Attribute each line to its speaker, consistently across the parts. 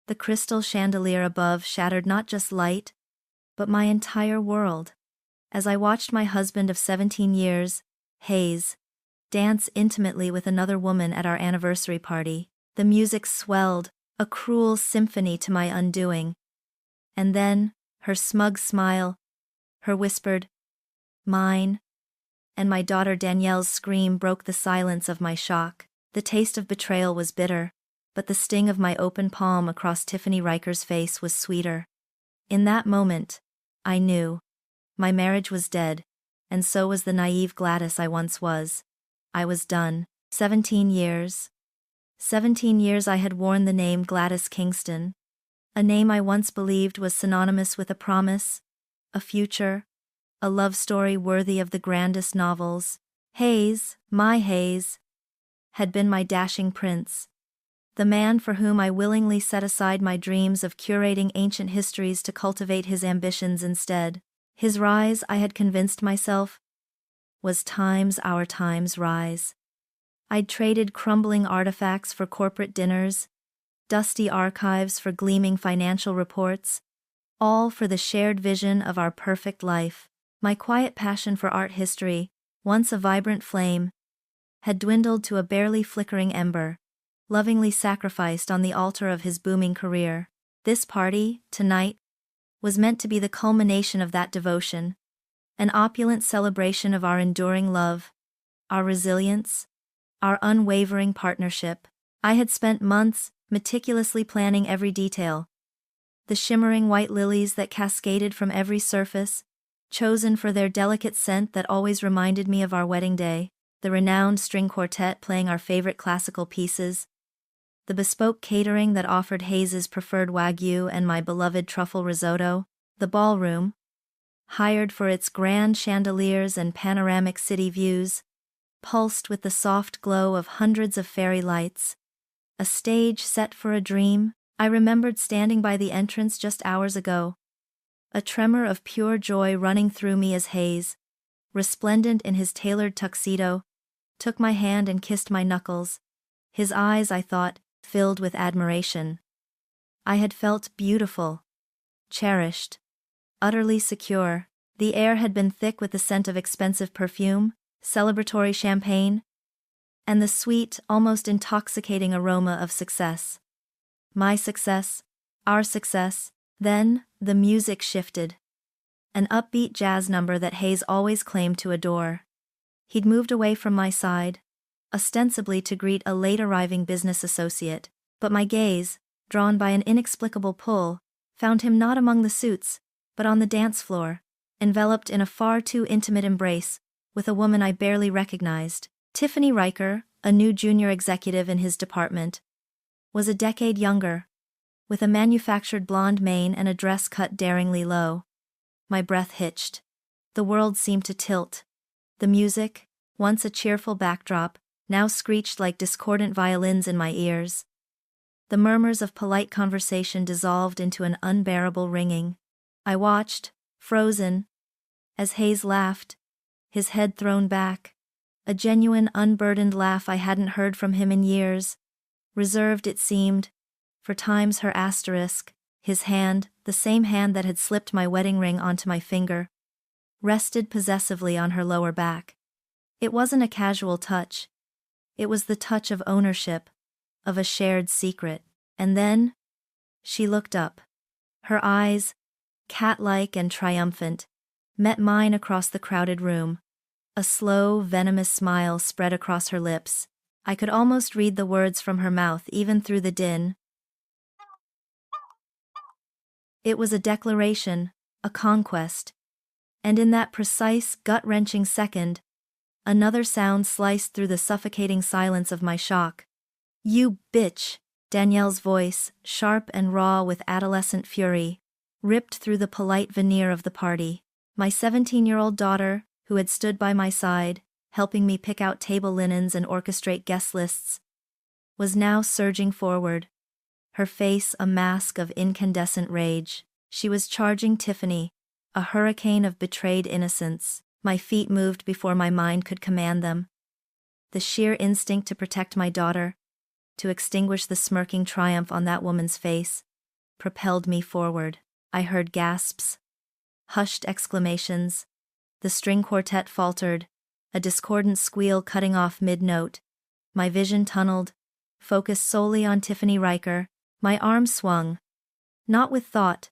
Speaker 1: The crystal chandelier above shattered not just light, but my entire world. As I watched my husband of 17 years, Hayes, dance intimately with another woman at our anniversary party, the music swelled, a cruel symphony to my undoing. And then, her smug smile, her whispered, "Mine," and my daughter Danielle's scream broke the silence of my shock. The taste of betrayal was bitter, but the sting of my open palm across Tiffany Riker's face was sweeter. In that moment, I knew. My marriage was dead, and so was the naive Gladys I once was. I was done. 17 years. 17 years I had worn the name Gladys Kingston, a name I once believed was synonymous with a promise, a future, a love story worthy of the grandest novels. Hayes, my Hayes, had been my dashing prince, the man for whom I willingly set aside my dreams of curating ancient histories to cultivate his ambitions instead. His rise, I had convinced myself, was our time's rise. I'd traded crumbling artifacts for corporate dinners, dusty archives for gleaming financial reports, all for the shared vision of our perfect life. My quiet passion for art history, once a vibrant flame, had dwindled to a barely flickering ember, lovingly sacrificed on the altar of his booming career. This party, tonight, was meant to be the culmination of that devotion, an opulent celebration of our enduring love, our resilience, our unwavering partnership. I had spent months meticulously planning every detail. The shimmering white lilies that cascaded from every surface, chosen for their delicate scent that always reminded me of our wedding day, the renowned string quartet playing our favorite classical pieces, the bespoke catering that offered Hayes's preferred Wagyu and my beloved truffle risotto, the ballroom, hired for its grand chandeliers and panoramic city views, pulsed with the soft glow of hundreds of fairy lights. A stage set for a dream. I remembered standing by the entrance just hours ago, a tremor of pure joy running through me as Hayes, resplendent in his tailored tuxedo, took my hand and kissed my knuckles. His eyes, I thought, filled with admiration. I had felt beautiful, cherished, utterly secure. The air had been thick with the scent of expensive perfume, celebratory champagne, and the sweet, almost intoxicating aroma of success. My success, our success. Then, the music shifted. An upbeat jazz number that Hayes always claimed to adore. He'd moved away from my side, ostensibly to greet a late-arriving business associate, but my gaze, drawn by an inexplicable pull, found him not among the suits, but on the dance floor, enveloped in a far too intimate embrace, with a woman I barely recognized. Tiffany Riker, a new junior executive in his department, was a decade younger, with a manufactured blonde mane and a dress cut daringly low. My breath hitched. The world seemed to tilt. The music, once a cheerful backdrop, now screeched like discordant violins in my ears. The murmurs of polite conversation dissolved into an unbearable ringing. I watched, frozen, as Hayes laughed, his head thrown back, a genuine unburdened laugh I hadn't heard from him in years, reserved it seemed, for times her asterisk. His hand, the same hand that had slipped my wedding ring onto my finger, rested possessively on her lower back. It wasn't a casual touch. It was the touch of ownership, of a shared secret. And then, she looked up. Her eyes, cat-like and triumphant, met mine across the crowded room. A slow, venomous smile spread across her lips. I could almost read the words from her mouth even through the din. It was a declaration, a conquest. And in that precise, gut-wrenching second, another sound sliced through the suffocating silence of my shock. "You bitch!" Danielle's voice, sharp and raw with adolescent fury, ripped through the polite veneer of the party. My 17-year-old daughter, who had stood by my side, helping me pick out table linens and orchestrate guest lists, was now surging forward, her face a mask of incandescent rage. She was charging Tiffany, a hurricane of betrayed innocence. My feet moved before my mind could command them. The sheer instinct to protect my daughter, to extinguish the smirking triumph on that woman's face, propelled me forward. I heard gasps, hushed exclamations. The string quartet faltered, a discordant squeal cutting off mid-note. My vision tunneled, focused solely on Tiffany Riker. My arms swung, not with thought,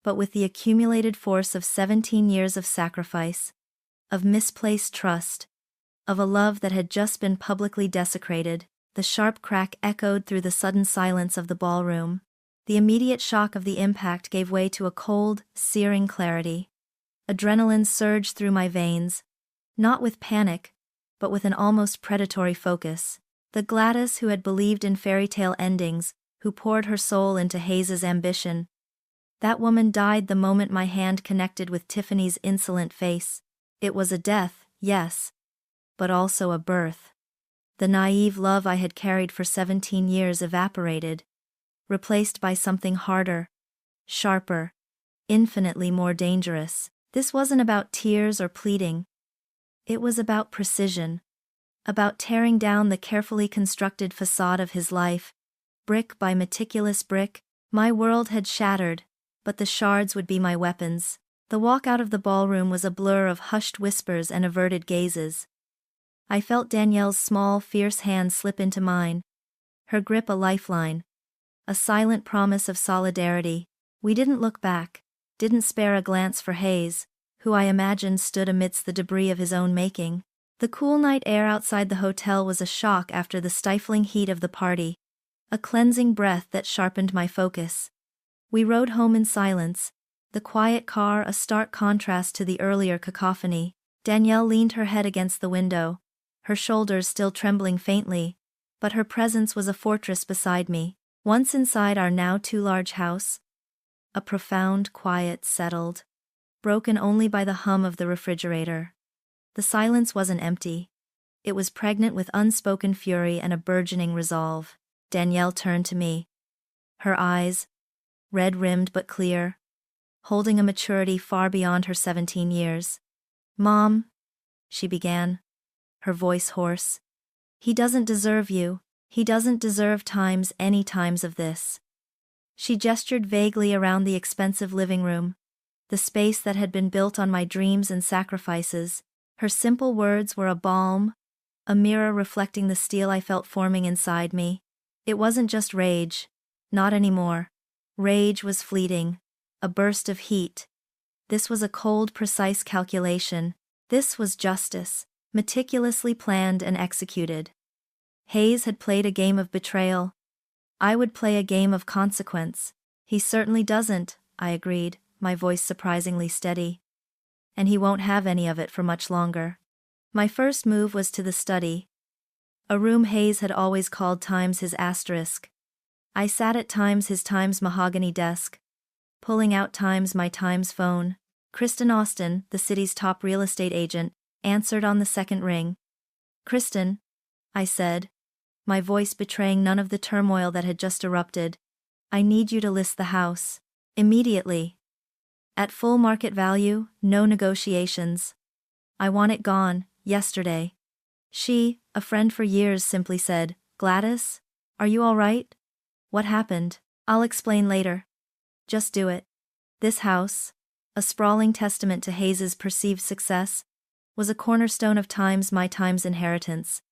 Speaker 1: but with the accumulated force of 17 years of sacrifice, of misplaced trust, of a love that had just been publicly desecrated. The sharp crack echoed through the sudden silence of the ballroom. The immediate shock of the impact gave way to a cold, searing clarity. Adrenaline surged through my veins, not with panic, but with an almost predatory focus. The Gladys who had believed in fairy tale endings, who poured her soul into Hayes's ambition. That woman died the moment my hand connected with Tiffany's insolent face. It was a death, yes, but also a birth. The naive love I had carried for 17 years evaporated, replaced by something harder, sharper, infinitely more dangerous. This wasn't about tears or pleading. It was about precision, about tearing down the carefully constructed facade of his life, brick by meticulous brick. My world had shattered, but the shards would be my weapons. The walk out of the ballroom was a blur of hushed whispers and averted gazes. I felt Danielle's small, fierce hand slip into mine, her grip a lifeline, a silent promise of solidarity. We didn't look back, didn't spare a glance for Hayes, who I imagined stood amidst the debris of his own making. The cool night air outside the hotel was a shock after the stifling heat of the party, a cleansing breath that sharpened my focus. We rode home in silence, the quiet car a stark contrast to the earlier cacophony. Danielle leaned her head against the window, her shoulders still trembling faintly, but her presence was a fortress beside me. Once inside our now too large house, a profound quiet settled, broken only by the hum of the refrigerator. The silence wasn't empty. It was pregnant with unspoken fury and a burgeoning resolve. Danielle turned to me. Her eyes, red-rimmed but clear, holding a maturity far beyond her 17 years. "Mom," she began, her voice hoarse. "He doesn't deserve you. He doesn't deserve any times of this." She gestured vaguely around the expensive living room, the space that had been built on my dreams and sacrifices. Her simple words were a balm, a mirror reflecting the steel I felt forming inside me. It wasn't just rage. Not anymore. Rage was fleeting, a burst of heat. This was a cold, precise calculation. This was justice, meticulously planned and executed. Hayes had played a game of betrayal. I would play a game of consequence. "He certainly doesn't," I agreed, my voice surprisingly steady. "And he won't have any of it for much longer." My first move was to the study, a room Hayes had always called Times his asterisk. I sat at Times his Times mahogany desk, pulling out Times my Times phone. Kristen Austin, the city's top real estate agent, answered on the second ring. "Kristen," I said, my voice betraying none of the turmoil that had just erupted, "I need you to list the house. Immediately. At full market value, no negotiations. I want it gone, yesterday." She, a friend for years, simply said, "Gladys, are you all right? What happened?" "I'll explain later. Just do it." This house, a sprawling testament to Hayes's perceived success, was a cornerstone of my Times inheritance,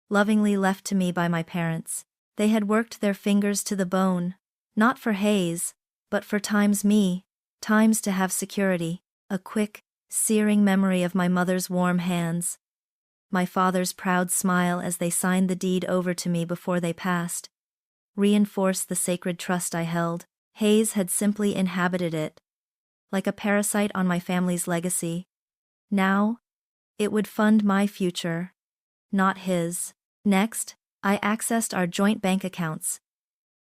Speaker 1: lovingly left to me by my parents. They had worked their fingers to the bone, not for Hayes, but for me, Times to have security, a quick, searing memory of my mother's warm hands, my father's proud smile as they signed the deed over to me before they passed, reinforced the sacred trust I held. Hayes had simply inhabited it, like a parasite on my family's legacy. Now, it would fund my future, not his. Next, I accessed our joint bank accounts,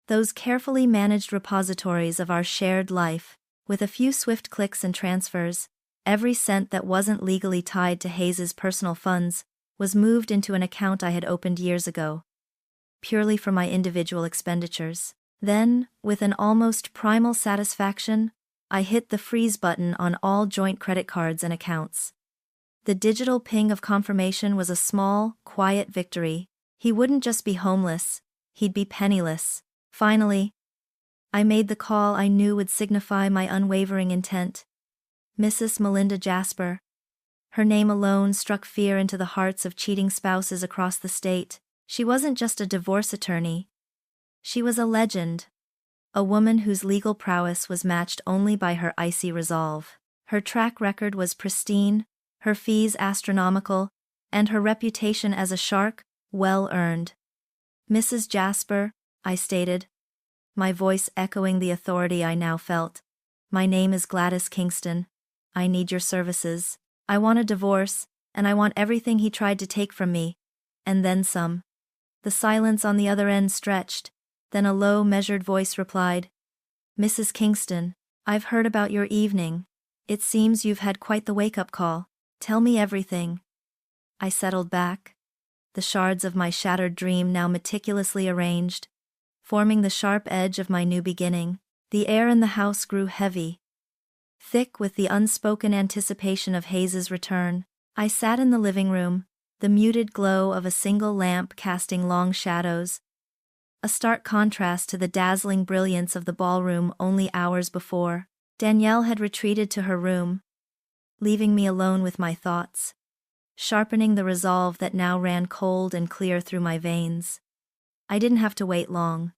Speaker 1: those carefully managed repositories of our shared life. With a few swift clicks and transfers, every cent that wasn't legally tied to Hayes's personal funds was moved into an account I had opened years ago, purely for my individual expenditures. Then, with an almost primal satisfaction, I hit the freeze button on all joint credit cards and accounts. The digital ping of confirmation was a small, quiet victory. He wouldn't just be homeless, he'd be penniless. Finally, I made the call I knew would signify my unwavering intent. Mrs. Melinda Jasper. Her name alone struck fear into the hearts of cheating spouses across the state. She wasn't just a divorce attorney. She was a legend. A woman whose legal prowess was matched only by her icy resolve. Her track record was pristine, her fees astronomical, and her reputation as a shark, well-earned. Mrs. Jasper, I stated, my voice echoing the authority I now felt. My name is Gladys Kingston. I need your services. I want a divorce, and I want everything he tried to take from me, and then some. The silence on the other end stretched, then a low, measured voice replied, Mrs. Kingston, I've heard about your evening. It seems you've had quite the wake-up call. Tell me everything. I settled back, the shards of my shattered dream now meticulously arranged, forming the sharp edge of my new beginning. The air in the house grew heavy, thick with the unspoken anticipation of Hayes's return. I sat in the living room, the muted glow of a single lamp casting long shadows, a stark contrast to the dazzling brilliance of the ballroom only hours before. Danielle had retreated to her room, leaving me alone with my thoughts, sharpening the resolve that now ran cold and clear through my veins. I didn't have to wait long.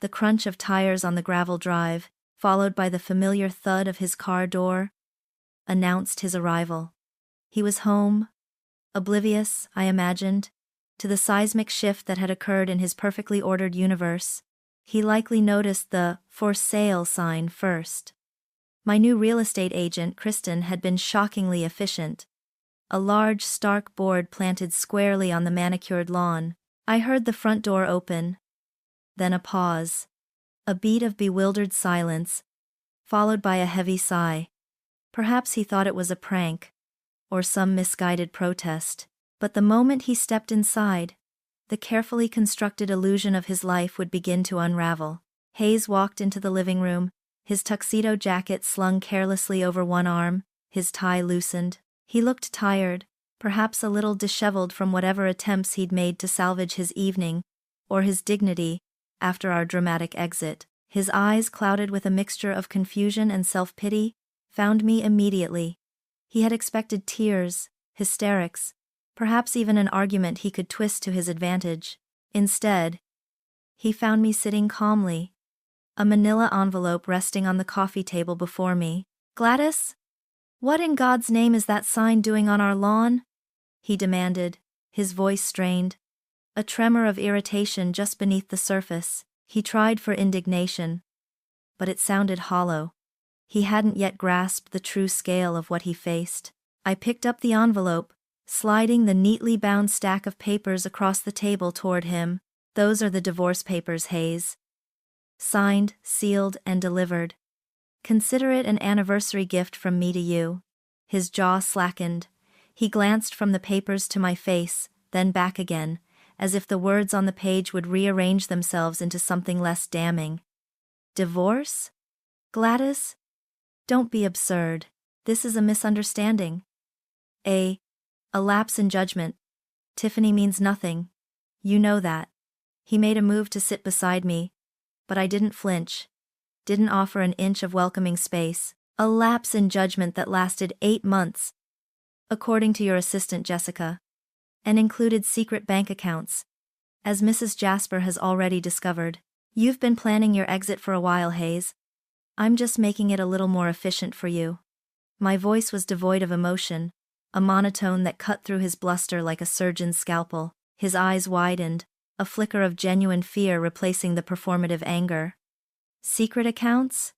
Speaker 1: The crunch of tires on the gravel drive, followed by the familiar thud of his car door, announced his arrival. He was home, oblivious, I imagined, to the seismic shift that had occurred in his perfectly ordered universe. He likely noticed the "for sale" sign first. My new real estate agent, Kristen, had been shockingly efficient. A large, stark board planted squarely on the manicured lawn. I heard the front door open. Then a pause. A beat of bewildered silence, followed by a heavy sigh. Perhaps he thought it was a prank, or some misguided protest. But the moment he stepped inside, the carefully constructed illusion of his life would begin to unravel. Hayes walked into the living room, his tuxedo jacket slung carelessly over one arm, his tie loosened. He looked tired, perhaps a little disheveled from whatever attempts he'd made to salvage his evening, or his dignity, after our dramatic exit. His eyes, clouded with a mixture of confusion and self-pity, found me immediately. He had expected tears, hysterics, perhaps even an argument he could twist to his advantage. Instead, he found me sitting calmly, a manila envelope resting on the coffee table before me. "Gladys? What in God's name is that sign doing on our lawn?" he demanded, his voice strained, a tremor of irritation just beneath the surface. He tried for indignation, but it sounded hollow. He hadn't yet grasped the true scale of what he faced. I picked up the envelope, sliding the neatly bound stack of papers across the table toward him. "Those are the divorce papers, Hayes. Signed, sealed, and delivered. Consider it an anniversary gift from me to you." His jaw slackened. He glanced from the papers to my face, then back again, as if the words on the page would rearrange themselves into something less damning. "Divorce? Gladys? Don't be absurd. This is a misunderstanding. A lapse in judgment. Tiffany means nothing. You know that." He made a move to sit beside me, but I didn't flinch, didn't offer an inch of welcoming space. "A lapse in judgment that lasted 8 months, according to your assistant Jessica, and included secret bank accounts, as Mrs. Jasper has already discovered. You've been planning your exit for a while, Hayes. I'm just making it a little more efficient for you." My voice was devoid of emotion, a monotone that cut through his bluster like a surgeon's scalpel. His eyes widened, a flicker of genuine fear replacing the performative anger. "Secret accounts?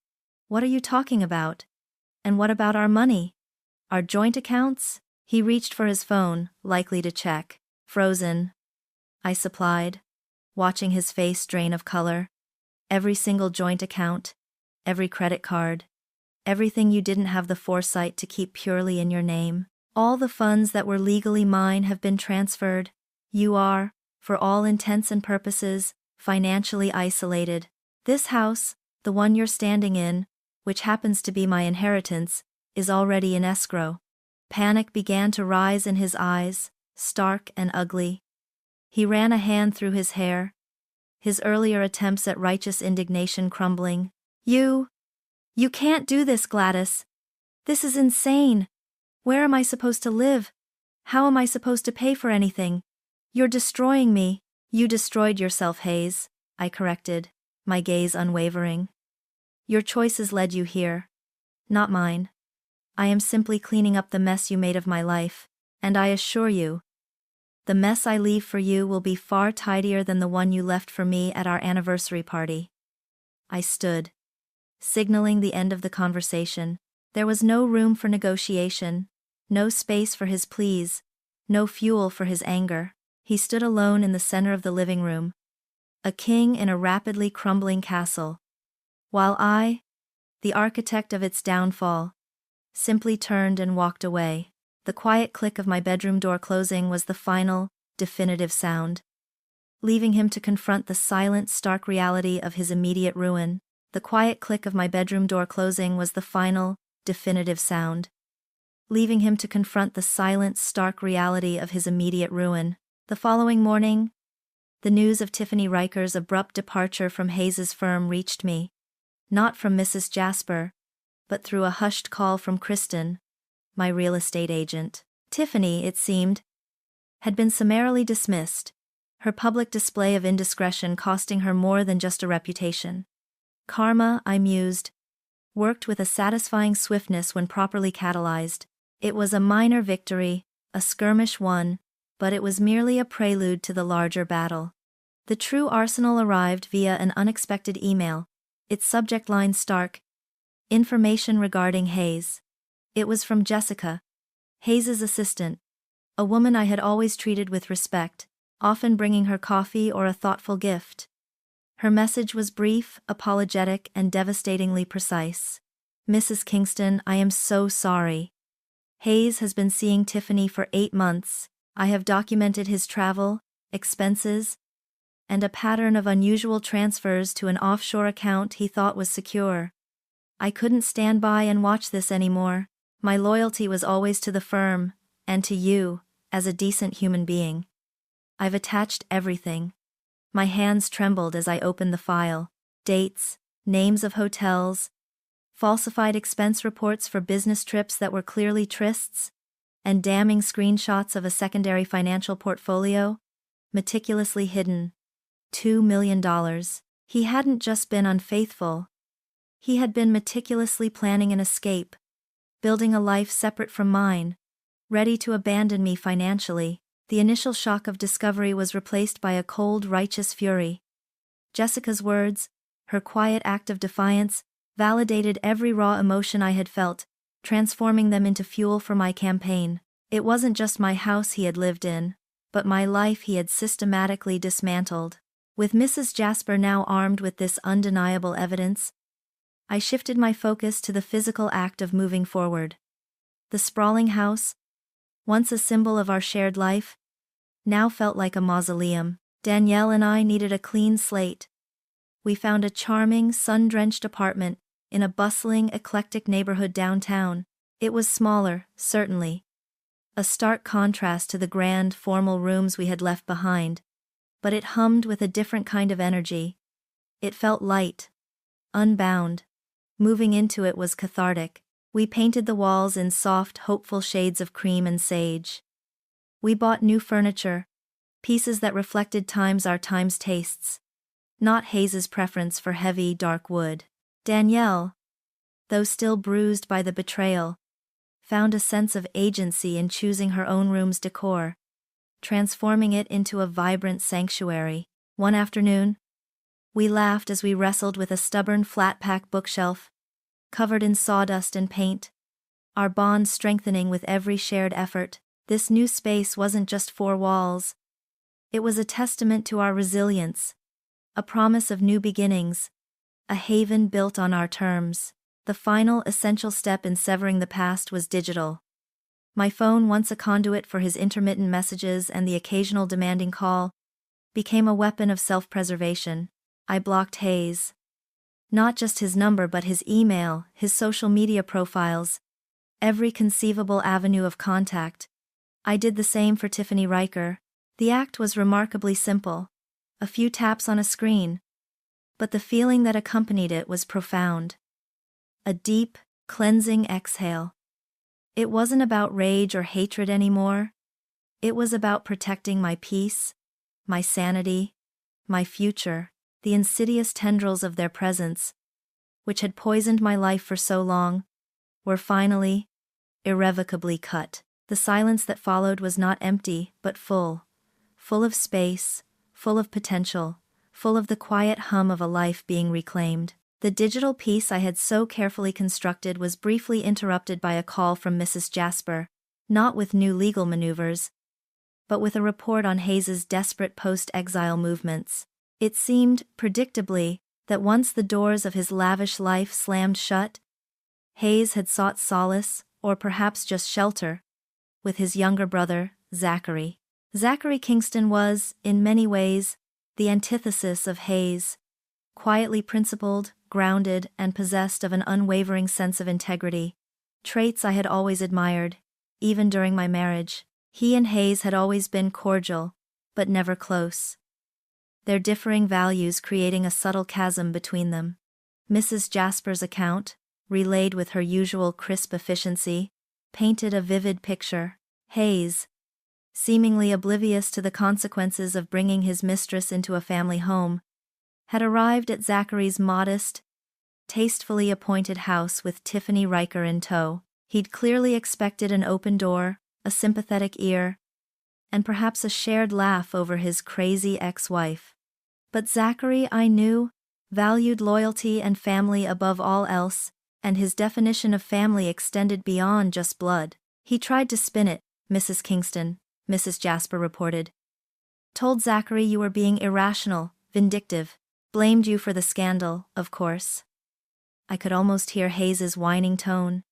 Speaker 1: What are you talking about? And what about our money? Our joint accounts?" He reached for his phone, likely to check. "Frozen," I supplied, watching his face drain of color. "Every single joint account, every credit card, everything you didn't have the foresight to keep purely in your name. All the funds that were legally mine have been transferred. You are, for all intents and purposes, financially isolated. This house, the one you're standing in, which happens to be my inheritance, is already in escrow." Panic began to rise in his eyes, stark and ugly. He ran a hand through his hair, his earlier attempts at righteous indignation crumbling. You can't do this, Gladys. This is insane. Where am I supposed to live? How am I supposed to pay for anything? You're destroying me. You destroyed yourself, Hayes, I corrected, my gaze unwavering. Your choices led you here. Not mine. I am simply cleaning up the mess you made of my life, and I assure you, the mess I leave for you will be far tidier than the one you left for me at our anniversary party. I stood, signaling the end of the conversation. There was no room for negotiation, no space for his pleas, no fuel for his anger. He stood alone in the center of the living room, a king in a rapidly crumbling castle, while I, the architect of its downfall, simply turned and walked away. The quiet click of my bedroom door closing was the final, definitive sound, leaving him to confront the silent, stark reality of his immediate ruin. The quiet click of my bedroom door closing was the final, definitive sound, leaving him to confront the silent, stark reality of his immediate ruin. The following morning, the news of Tiffany Riker's abrupt departure from Hayes's firm reached me, not from Mrs. Jasper, but through a hushed call from Kristen, my real estate agent. Tiffany, it seemed, had been summarily dismissed, her public display of indiscretion costing her more than just a reputation. Karma, I mused, worked with a satisfying swiftness when properly catalyzed. It was a minor victory, a skirmish won, but it was merely a prelude to the larger battle. The true arsenal arrived via an unexpected email, its subject line stark: information regarding Hayes. It was from Jessica, Hayes's assistant, a woman I had always treated with respect, often bringing her coffee or a thoughtful gift. Her message was brief, apologetic, and devastatingly precise. Mrs. Kingston, I am so sorry. Hayes has been seeing Tiffany for 8 months. I have documented his travel, expenses, and a pattern of unusual transfers to an offshore account he thought was secure. I couldn't stand by and watch this anymore. My loyalty was always to the firm, and to you, as a decent human being. I've attached everything. My hands trembled as I opened the file. Dates, names of hotels, falsified expense reports for business trips that were clearly trysts, and damning screenshots of a secondary financial portfolio, meticulously hidden. $2 million. He hadn't just been unfaithful. He had been meticulously planning an escape, building a life separate from mine, ready to abandon me financially. The initial shock of discovery was replaced by a cold, righteous fury. Jessica's words, her quiet act of defiance, validated every raw emotion I had felt, transforming them into fuel for my campaign. It wasn't just my house he had lived in, but my life he had systematically dismantled. With Mrs. Jasper now armed with this undeniable evidence, I shifted my focus to the physical act of moving forward. The sprawling house, once a symbol of our shared life, now felt like a mausoleum. Danielle and I needed a clean slate. We found a charming, sun-drenched apartment in a bustling, eclectic neighborhood downtown. It was smaller, certainly, a stark contrast to the grand, formal rooms we had left behind, but it hummed with a different kind of energy. It felt light, unbound. Moving into it was cathartic. We painted the walls in soft, hopeful shades of cream and sage. We bought new furniture, pieces that reflected our time's tastes, not Hayes's preference for heavy, dark wood. Danielle, though still bruised by the betrayal, found a sense of agency in choosing her own room's decor, transforming it into a vibrant sanctuary. One afternoon, we laughed as we wrestled with a stubborn flat-pack bookshelf, covered in sawdust and paint, our bond strengthening with every shared effort. This new space wasn't just 4 walls. It was a testament to our resilience, a promise of new beginnings, a haven built on our terms. The final, essential step in severing the past was digital. My phone, once a conduit for his intermittent messages and the occasional demanding call, became a weapon of self-preservation. I blocked Hayes. Not just his number but his email, his social media profiles, every conceivable avenue of contact. I did the same for Tiffany Riker. The act was remarkably simple. a few taps on a screen. But the feeling that accompanied it was profound. A deep, cleansing exhale. It wasn't about rage or hatred anymore. It was about protecting my peace, my sanity, my future, the insidious tendrils of their presence, which had poisoned my life for so long, were finally, irrevocably cut. The silence that followed was not empty, but full of space, full of potential, full of the quiet hum of a life being reclaimed. The digital piece I had so carefully constructed was briefly interrupted by a call from Mrs. Jasper, not with new legal maneuvers, but with a report on Hayes's desperate post-exile movements. It seemed, predictably, that once the doors of his lavish life slammed shut, Hayes had sought solace, or perhaps just shelter, with his younger brother, Zachary. Zachary Kingston was, in many ways, the antithesis of Hayes, quietly principled, grounded, and possessed of an unwavering sense of integrity, traits I had always admired, even during my marriage. He and Hayes had always been cordial, but never close, their differing values creating a subtle chasm between them. Mrs. Jasper's account, relayed with her usual crisp efficiency, painted a vivid picture. Hayes, seemingly oblivious to the consequences of bringing his mistress into a family home, had arrived at Zachary's modest, tastefully appointed house with Tiffany Riker in tow. He'd clearly expected an open door, a sympathetic ear, and perhaps a shared laugh over his crazy ex-wife. But Zachary, I knew, valued loyalty and family above all else, and his definition of family extended beyond just blood. He tried to spin it, Mrs. Kingston, Mrs. Jasper reported. Told Zachary you were being irrational, vindictive, blamed you for the scandal, of course. I could almost hear Hayes's whining tone,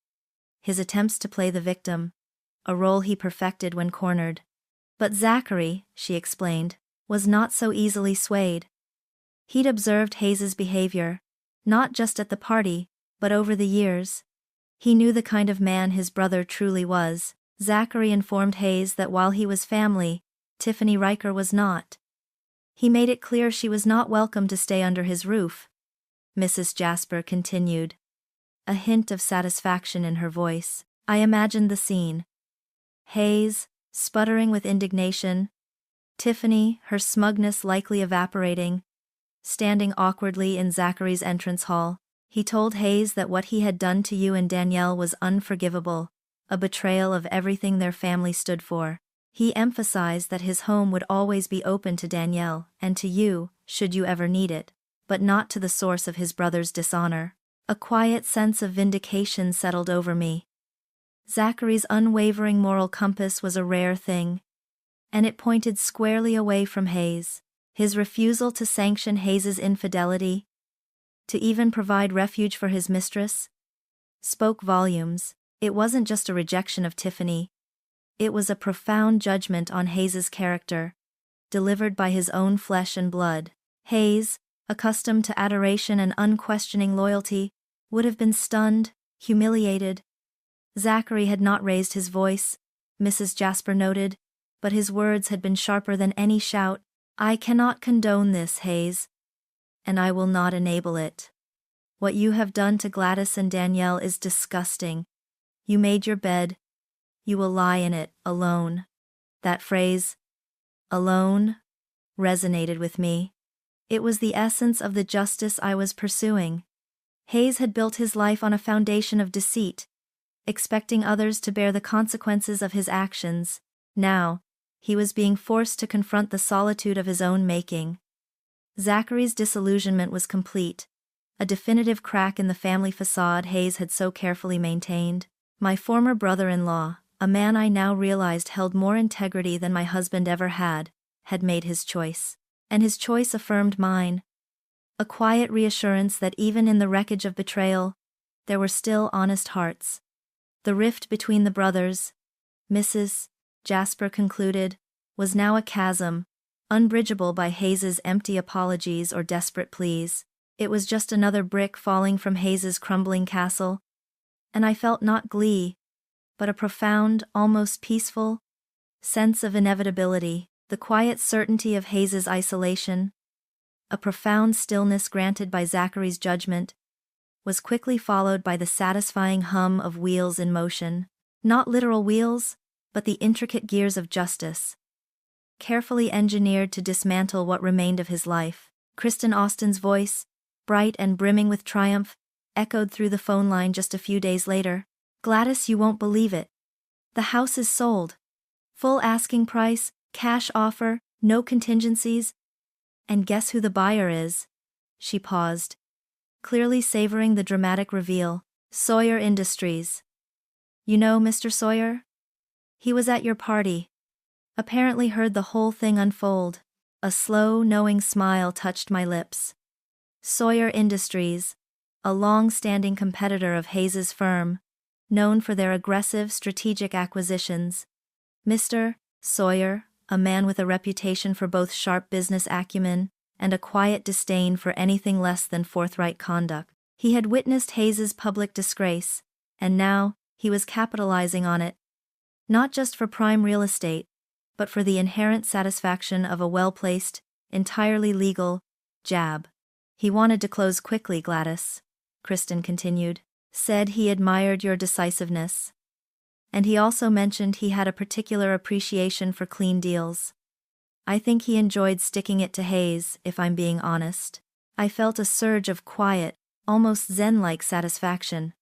Speaker 1: his attempts to play the victim, a role he perfected when cornered. But Zachary, she explained, was not so easily swayed. He'd observed Hayes's behavior, not just at the party, but over the years. He knew the kind of man his brother truly was. Zachary informed Hayes that while he was family, Tiffany Riker was not. He made it clear she was not welcome to stay under his roof. Mrs. Jasper continued, a hint of satisfaction in her voice. I imagined the scene. Hayes, sputtering with indignation, Tiffany, her smugness likely evaporating, standing awkwardly in Zachary's entrance hall. He told Hayes that what he had done to you and Danielle was unforgivable, a betrayal of everything their family stood for. He emphasized that his home would always be open to Danielle, and to you, should you ever need it, but not to the source of his brother's dishonor. A quiet sense of vindication settled over me. Zachary's unwavering moral compass was a rare thing, and it pointed squarely away from Hayes. His refusal to sanction Hayes's infidelity, to even provide refuge for his mistress, spoke volumes. It wasn't just a rejection of Tiffany. It was a profound judgment on Hayes's character, delivered by his own flesh and blood. Hayes, accustomed to adoration and unquestioning loyalty, would have been stunned, humiliated. Zachary had not raised his voice, Mrs. Jasper noted, but his words had been sharper than any shout. I cannot condone this, Hayes, and I will not enable it. What you have done to Gladys and Danielle is disgusting. You made your bed. You will lie in it, alone. That phrase, alone, resonated with me. It was the essence of the justice I was pursuing. Hayes had built his life on a foundation of deceit, expecting others to bear the consequences of his actions. Now, he was being forced to confront the solitude of his own making. Zachary's disillusionment was complete, a definitive crack in the family facade Hayes had so carefully maintained. My former brother-in-law, a man I now realized held more integrity than my husband ever had made his choice. And his choice affirmed mine. A quiet reassurance that even in the wreckage of betrayal, there were still honest hearts. The rift between the brothers, Mrs. Jasper concluded, was now a chasm, unbridgeable by Hayes's empty apologies or desperate pleas. It was just another brick falling from Hayes's crumbling castle, and I felt not glee, but a profound, almost peaceful, sense of inevitability. The quiet certainty of Hayes's isolation, a profound stillness granted by Zachary's judgment, was quickly followed by the satisfying hum of wheels in motion. Not literal wheels, but the intricate gears of justice, carefully engineered to dismantle what remained of his life. Kristen Austen's voice, bright and brimming with triumph, echoed through the phone line just a few days later. "Gladys, you won't believe it. The house is sold. Full asking price, cash offer, no contingencies. And guess who the buyer is?" She paused, clearly savoring the dramatic reveal. "Sawyer Industries. You know Mr. Sawyer? He was at your party. Apparently heard the whole thing unfold." A slow, knowing smile touched my lips. Sawyer Industries, a long-standing competitor of Hayes's firm, known for their aggressive strategic acquisitions. Mr. Sawyer, a man with a reputation for both sharp business acumen and a quiet disdain for anything less than forthright conduct. He had witnessed Hayes's public disgrace, and now he was capitalizing on it, not just for prime real estate, but for the inherent satisfaction of a well-placed, entirely legal jab. "He wanted to close quickly, Gladys," Kristen continued. "Said he admired your decisiveness. And he also mentioned he had a particular appreciation for clean deals. I think he enjoyed sticking it to Hayes, if I'm being honest." I felt a surge of quiet, almost zen-like satisfaction.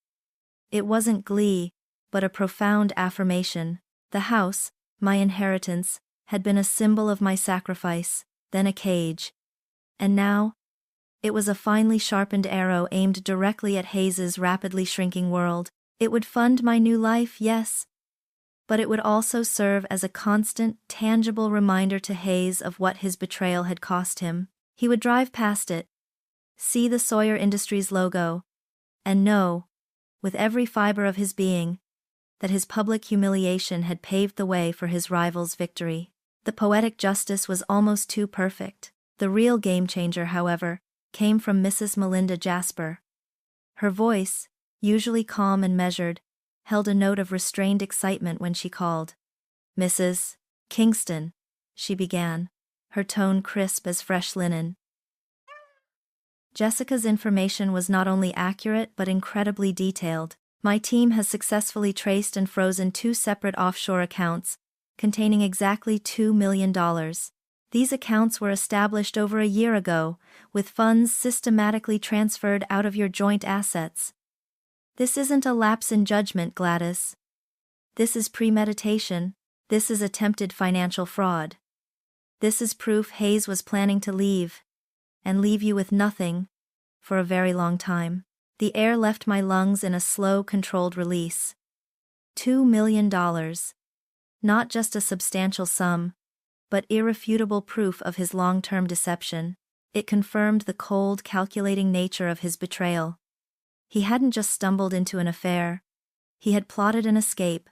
Speaker 1: It wasn't glee, but a profound affirmation. The house, my inheritance, had been a symbol of my sacrifice, then a cage. And now, it was a finely sharpened arrow aimed directly at Hayes's rapidly shrinking world. It would fund my new life, yes, but it would also serve as a constant, tangible reminder to Hayes of what his betrayal had cost him. He would drive past it, see the Sawyer Industries logo, and know, with every fiber of his being, that his public humiliation had paved the way for his rival's victory. The poetic justice was almost too perfect. The real game-changer, however, came from Mrs. Melinda Jasper. Her voice, usually calm and measured, held a note of restrained excitement when she called. "Mrs. Kingston," she began, her tone crisp as fresh linen. Jessica's information was not only accurate but incredibly detailed. "My team has successfully traced and frozen 2 separate offshore accounts, containing exactly $2 million. These accounts were established over a year ago, with funds systematically transferred out of your joint assets. This isn't a lapse in judgment, Gladys. This is premeditation. This is attempted financial fraud. This is proof Hayes was planning to leave, and leave you with nothing, for a very long time." The air left my lungs in a slow, controlled release. $2 million. Not just a substantial sum, but irrefutable proof of his long-term deception. It confirmed the cold, calculating nature of his betrayal. He hadn't just stumbled into an affair. He had plotted an escape,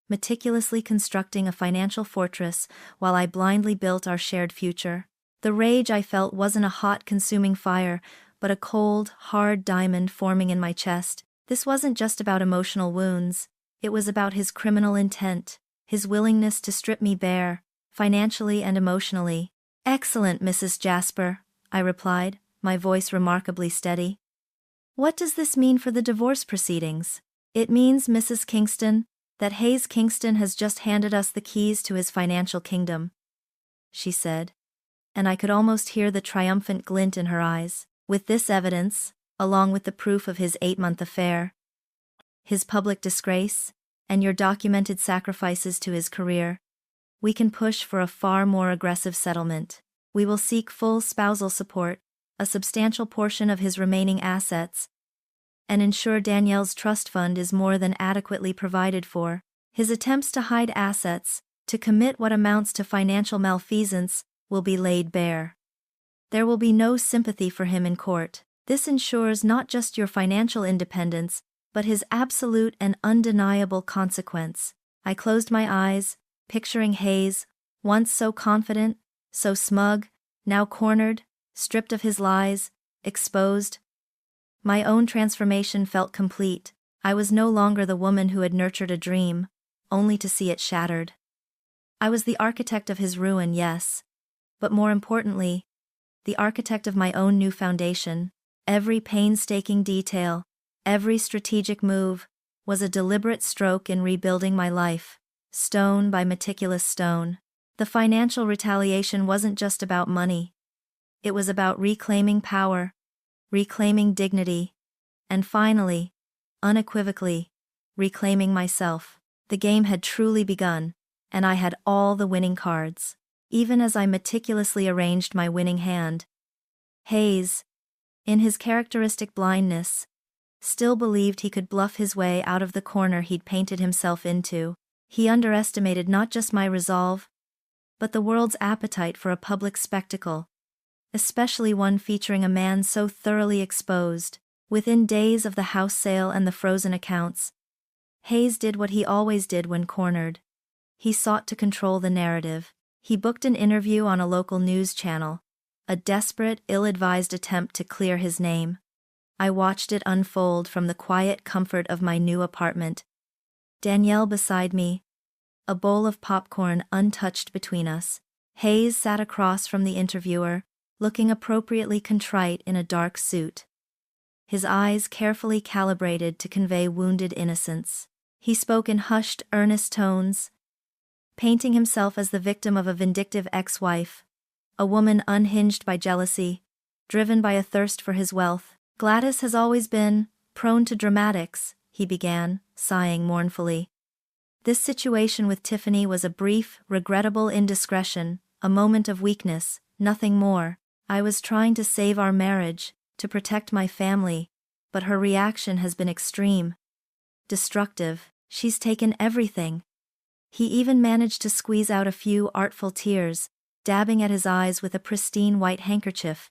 Speaker 1: meticulously constructing a financial fortress while I blindly built our shared future. The rage I felt wasn't a hot, consuming fire, but a cold, hard diamond forming in my chest. This wasn't just about emotional wounds, it was about his criminal intent, his willingness to strip me bare, financially and emotionally. "Excellent, Mrs. Jasper," I replied, my voice remarkably steady. "What does this mean for the divorce proceedings?" "It means, Mrs. Kingston, that Hayes Kingston has just handed us the keys to his financial kingdom," she said, and I could almost hear the triumphant glint in her eyes. "With this evidence, along with the proof of his 8-month affair, his public disgrace, and your documented sacrifices to his career, we can push for a far more aggressive settlement. We will seek full spousal support, a substantial portion of his remaining assets, and ensure Danielle's trust fund is more than adequately provided for. His attempts to hide assets, to commit what amounts to financial malfeasance, will be laid bare. There will be no sympathy for him in court. This ensures not just your financial independence, but his absolute and undeniable consequence." I closed my eyes, picturing Hayes, once so confident, so smug, now cornered, stripped of his lies, exposed. My own transformation felt complete. I was no longer the woman who had nurtured a dream, only to see it shattered. I was the architect of his ruin, yes, but more importantly, the architect of my own new foundation. Every painstaking detail, every strategic move, was a deliberate stroke in rebuilding my life, stone by meticulous stone. The financial retaliation wasn't just about money. It was about reclaiming power, reclaiming dignity, and finally, unequivocally, reclaiming myself. The game had truly begun, and I had all the winning cards. Even as I meticulously arranged my winning hand, Hayes, in his characteristic blindness, still believed he could bluff his way out of the corner he'd painted himself into. He underestimated not just my resolve, but the world's appetite for a public spectacle, especially one featuring a man so thoroughly exposed. Within days of the house sale and the frozen accounts, Hayes did what he always did when cornered. He sought to control the narrative. He booked an interview on a local news channel, a desperate, ill-advised attempt to clear his name. I watched it unfold from the quiet comfort of my new apartment. Danielle beside me, a bowl of popcorn untouched between us. Hayes sat across from the interviewer, looking appropriately contrite in a dark suit. His eyes carefully calibrated to convey wounded innocence. He spoke in hushed, earnest tones, painting himself as the victim of a vindictive ex-wife, a woman unhinged by jealousy, driven by a thirst for his wealth. Gladys has always been prone to dramatics, he began, sighing mournfully. This situation with Tiffany was a brief, regrettable indiscretion, a moment of weakness, nothing more. I was trying to save our marriage, to protect my family, but her reaction has been extreme. Destructive. She's taken everything. He even managed to squeeze out a few artful tears, dabbing at his eyes with a pristine white handkerchief,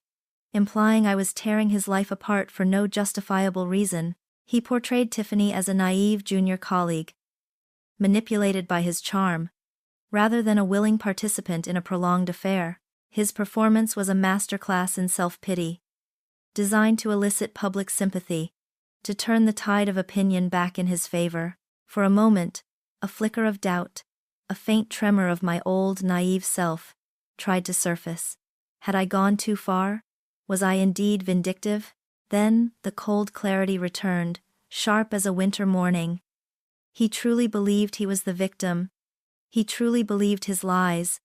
Speaker 1: implying I was tearing his life apart for no justifiable reason. He portrayed Tiffany as a naive junior colleague, manipulated by his charm, rather than a willing participant in a prolonged affair. His performance was a masterclass in self-pity, designed to elicit public sympathy, to turn the tide of opinion back in his favor. For a moment, a flicker of doubt, a faint tremor of my old, naive self, tried to surface. Had I gone too far? Was I indeed vindictive? Then, the cold clarity returned, sharp as a winter morning. He truly believed he was the victim. He truly believed his lies.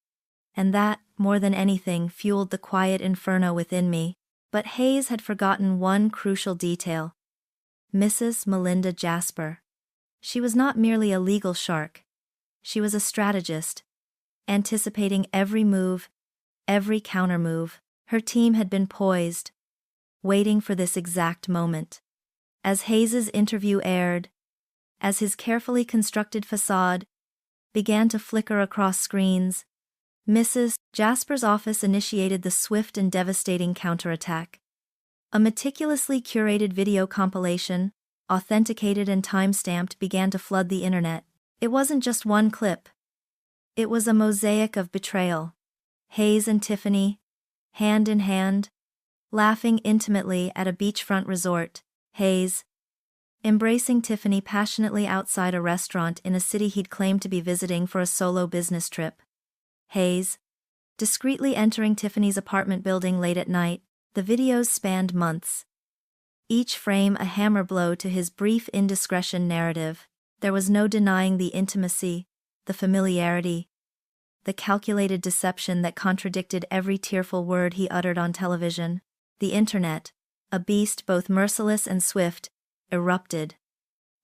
Speaker 1: And that, more than anything, fueled the quiet inferno within me. But Hayes had forgotten one crucial detail. Mrs. Melinda Jasper. She was not merely a legal shark. She was a strategist, anticipating every move, every countermove. Her team had been poised, waiting for this exact moment. As Hayes's interview aired, as his carefully constructed facade began to flicker across screens, Mrs. Jasper's office initiated the swift and devastating counterattack. A meticulously curated video compilation, authenticated and time-stamped, began to flood the internet. It wasn't just one clip. It was a mosaic of betrayal. Hayes and Tiffany, hand in hand, laughing intimately at a beachfront resort. Hayes, embracing Tiffany passionately outside a restaurant in a city he'd claimed to be visiting for a solo business trip. Hayes, discreetly entering Tiffany's apartment building late at night. The videos spanned months, each frame a hammer blow to his brief indiscretion narrative. There was no denying the intimacy, the familiarity, the calculated deception that contradicted every tearful word he uttered on television. The internet, a beast both merciless and swift, erupted.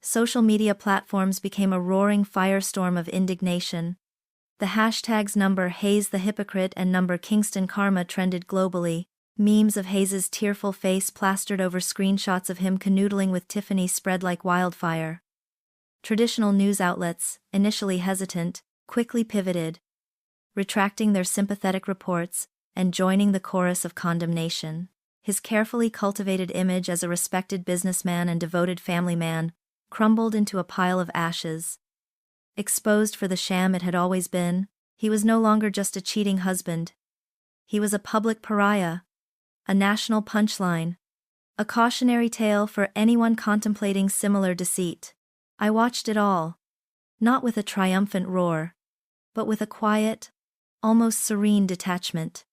Speaker 1: Social media platforms became a roaring firestorm of indignation. The hashtags number Hayes the Hypocrite and number Kingston Karma trended globally. Memes of Hayes's tearful face plastered over screenshots of him canoodling with Tiffany spread like wildfire. Traditional news outlets, initially hesitant, quickly pivoted, retracting their sympathetic reports and joining the chorus of condemnation. His carefully cultivated image as a respected businessman and devoted family man crumbled into a pile of ashes. Exposed for the sham it had always been, he was no longer just a cheating husband. He was a public pariah, a national punchline, a cautionary tale for anyone contemplating similar deceit. I watched it all, not with a triumphant roar, but with a quiet, almost serene detachment.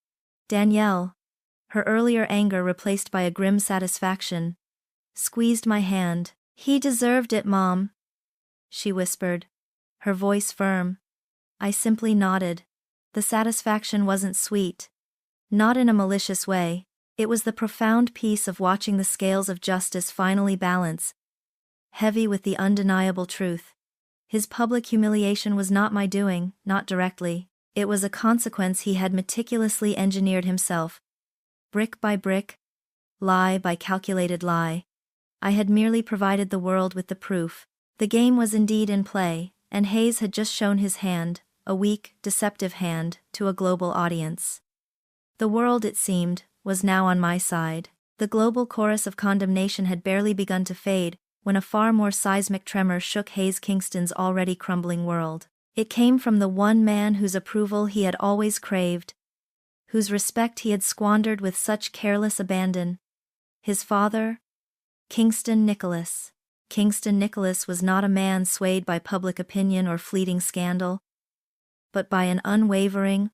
Speaker 1: Danielle, her earlier anger replaced by a grim satisfaction, squeezed my hand. "He deserved it, Mom," she whispered, her voice firm. I simply nodded. The satisfaction wasn't sweet. Not in a malicious way. It was the profound peace of watching the scales of justice finally balance, heavy with the undeniable truth. His public humiliation was not my doing, not directly. It was a consequence he had meticulously engineered himself. Brick by brick, lie by calculated lie. I had merely provided the world with the proof. The game was indeed in play, and Hayes had just shown his hand, a weak, deceptive hand, to a global audience. The world, it seemed, was now on my side. The global chorus of condemnation had barely begun to fade, when a far more seismic tremor shook Hayes Kingston's already crumbling world. It came from the one man whose approval he had always craved, whose respect he had squandered with such careless abandon. His father, Kingston Nicholas. Kingston Nicholas was not a man swayed by public opinion or fleeting scandal, but by an unwavering,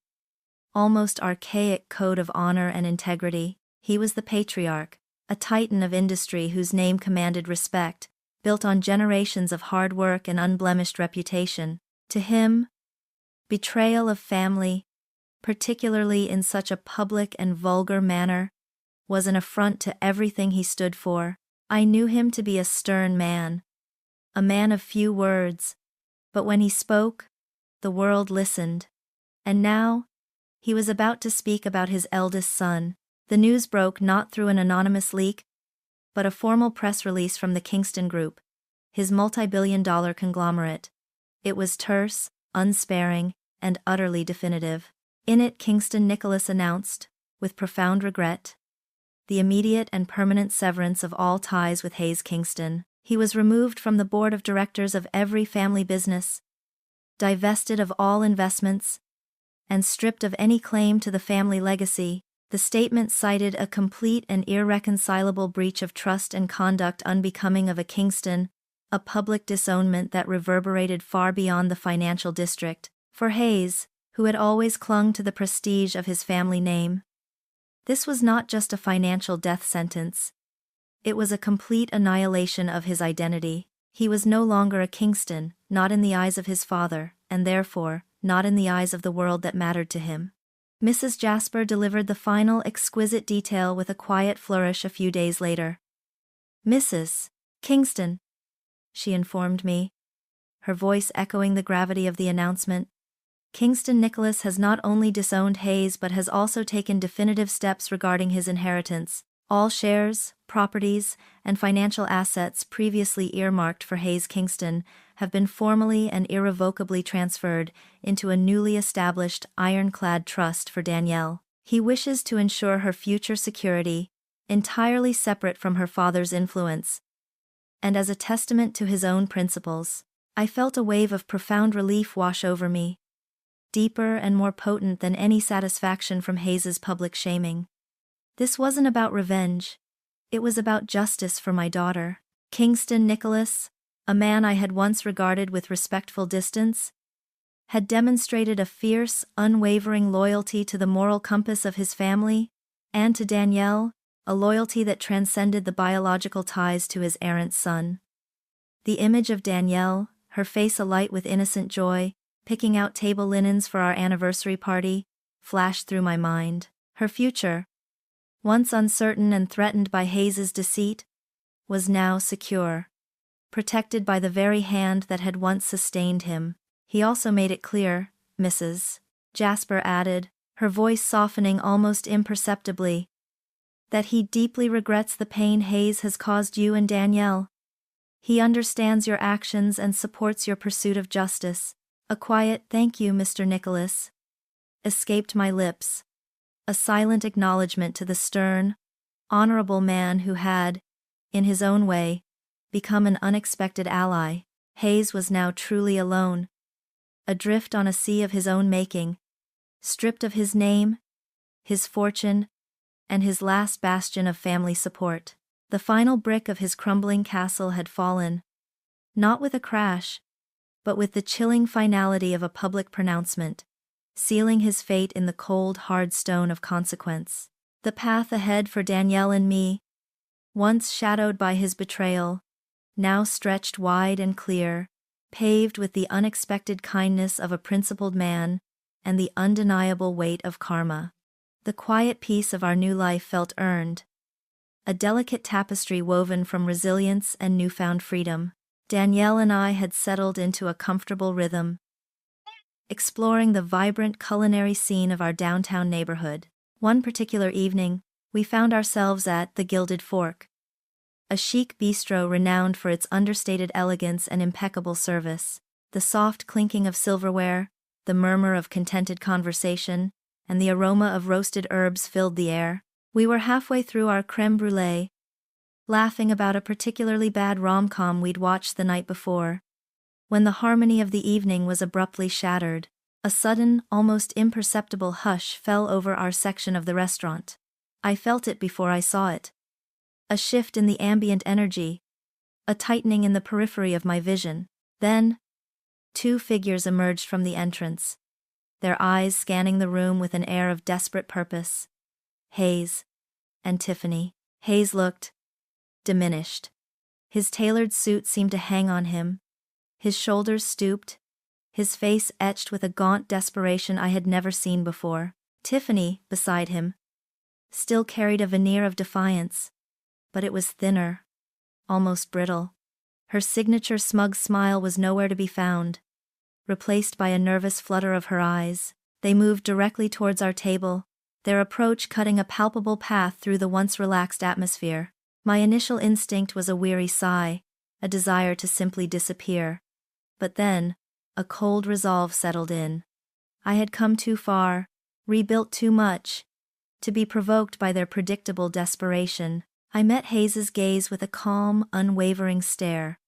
Speaker 1: almost archaic code of honor and integrity. He was the patriarch, a titan of industry whose name commanded respect, built on generations of hard work and unblemished reputation. To him, betrayal of family, particularly in such a public and vulgar manner, was an affront to everything he stood for. I knew him to be a stern man, a man of few words, but when he spoke, the world listened. And now, he was about to speak about his eldest son. The news broke not through an anonymous leak, but a formal press release from the Kingston Group, his multi-billion-dollar conglomerate. It was terse, unsparing, and utterly definitive. In it, Kingston Nicholas announced, with profound regret, the immediate and permanent severance of all ties with Hayes Kingston. He was removed from the board of directors of every family business, divested of all investments, and stripped of any claim to the family legacy. The statement cited a complete and irreconcilable breach of trust and conduct unbecoming of a Kingston, a public disownment that reverberated far beyond the financial district. For Hayes, who had always clung to the prestige of his family name, this was not just a financial death sentence. It was a complete annihilation of his identity. He was no longer a Kingston, not in the eyes of his father, and therefore, not in the eyes of the world that mattered to him. Mrs. Jasper delivered the final exquisite detail with a quiet flourish a few days later. "Mrs. Kingston," she informed me, her voice echoing the gravity of the announcement, "Kingston Nicholas has not only disowned Hayes but has also taken definitive steps regarding his inheritance. All shares, properties, and financial assets previously earmarked for Hayes Kingston have been formally and irrevocably transferred into a newly established ironclad trust for Danielle. He wishes to ensure her future security, entirely separate from her father's influence. And as a testament to his own principles, I felt a wave of profound relief wash over me, deeper and more potent than any satisfaction from Hayes's public shaming. This wasn't about revenge. It was about justice for my daughter. Kingston Nicholas, a man I had once regarded with respectful distance, had demonstrated a fierce, unwavering loyalty to the moral compass of his family, and to Danielle, a loyalty that transcended the biological ties to his errant son. The image of Danielle, her face alight with innocent joy, picking out table linens for our anniversary party, flashed through my mind. Her future, once uncertain and threatened by Hayes's deceit, was now secure, protected by the very hand that had once sustained him. He also made it clear, Mrs. Jasper added, her voice softening almost imperceptibly, that he deeply regrets the pain Hayes has caused you and Danielle. He understands your actions and supports your pursuit of justice. A quiet "Thank you, Mr. Nicholas," escaped my lips, a silent acknowledgement to the stern, honorable man who had, in his own way, become an unexpected ally. Hayes was now truly alone, adrift on a sea of his own making, stripped of his name, his fortune, and his last bastion of family support. The final brick of his crumbling castle had fallen, not with a crash, but with the chilling finality of a public pronouncement, sealing his fate in the cold, hard stone of consequence. The path ahead for Danielle and me, once shadowed by his betrayal, now stretched wide and clear, paved with the unexpected kindness of a principled man and the undeniable weight of karma. The quiet peace of our new life felt earned, a delicate tapestry woven from resilience and newfound freedom. Danielle and I had settled into a comfortable rhythm, exploring the vibrant culinary scene of our downtown neighborhood. One particular evening, we found ourselves at the Gilded Fork, a chic bistro renowned for its understated elegance and impeccable service. The soft clinking of silverware, the murmur of contented conversation, and the aroma of roasted herbs filled the air. We were halfway through our crème brûlée, laughing about a particularly bad rom-com we'd watched the night before, when the harmony of the evening was abruptly shattered. A sudden, almost imperceptible hush fell over our section of the restaurant. I felt it before I saw it. A shift in the ambient energy, a tightening in the periphery of my vision. Then, two figures emerged from the entrance, their eyes scanning the room with an air of desperate purpose. Hayes and Tiffany. Hayes looked diminished. His tailored suit seemed to hang on him, his shoulders stooped, his face etched with a gaunt desperation I had never seen before. Tiffany, beside him, still carried a veneer of defiance, but it was thinner, almost brittle. Her signature smug smile was nowhere to be found, replaced by a nervous flutter of her eyes. They moved directly towards our table, their approach cutting a palpable path through the once relaxed atmosphere. My initial instinct was a weary sigh, a desire to simply disappear. But then, a cold resolve settled in. I had come too far, rebuilt too much, to be provoked by their predictable desperation. I met Hayes's gaze with a calm, unwavering stare,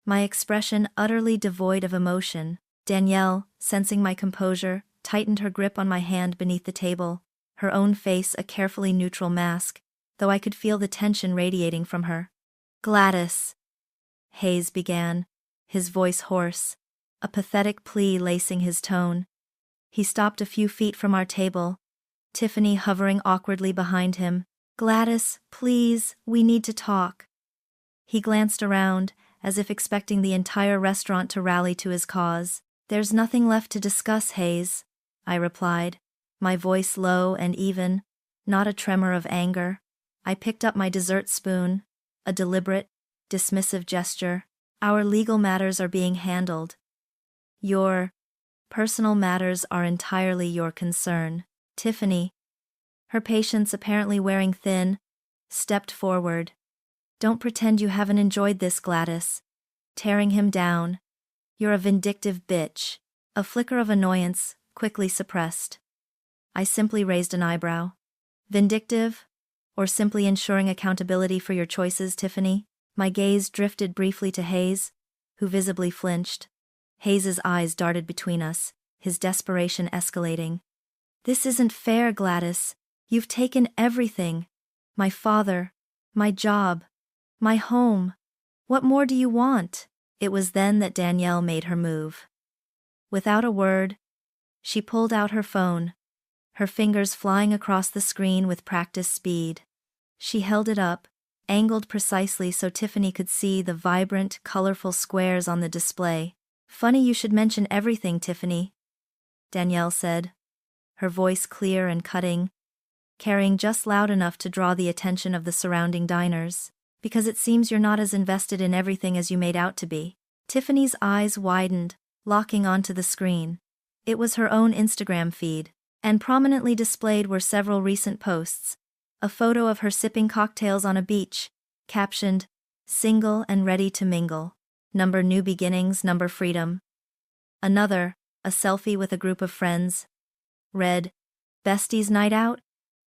Speaker 1: my expression utterly devoid of emotion. Danielle, sensing my composure, tightened her grip on my hand beneath the table, her own face a carefully neutral mask, though I could feel the tension radiating from her. "Gladys," Hayes began, his voice hoarse, a pathetic plea lacing his tone. He stopped a few feet from our table, Tiffany hovering awkwardly behind him. "Gladys, please, we need to talk." He glanced around, as if expecting the entire restaurant to rally to his cause. "There's nothing left to discuss, Hayes," I replied, my voice low and even, not a tremor of anger. I picked up my dessert spoon, a deliberate, dismissive gesture. "Our legal matters are being handled. Your personal matters are entirely your concern." Tiffany, her patience apparently wearing thin, stepped forward. "Don't pretend you haven't enjoyed this, Gladys." Tearing him down. "You're a vindictive bitch." A flicker of annoyance, quickly suppressed. I simply raised an eyebrow. "Vindictive? Or simply ensuring accountability for your choices, Tiffany?" My gaze drifted briefly to Hayes, who visibly flinched. Hayes's eyes darted between us, his desperation escalating. "This isn't fair, Gladys. You've taken everything. My father, my job, my home. What more do you want?" It was then that Danielle made her move. Without a word, she pulled out her phone, her fingers flying across the screen with practiced speed. She held it up, angled precisely so Tiffany could see the vibrant, colorful squares on the display. "Funny you should mention everything, Tiffany," Danielle said, her voice clear and cutting, carrying just loud enough to draw the attention of the surrounding diners. "Because it seems you're not as invested in everything as you made out to be." Tiffany's eyes widened, locking onto the screen. It was her own Instagram feed, and prominently displayed were several recent posts. A photo of her sipping cocktails on a beach, captioned, "Single and ready to mingle. Number new beginnings, number freedom." Another, a selfie with a group of friends, read, "Besties night out?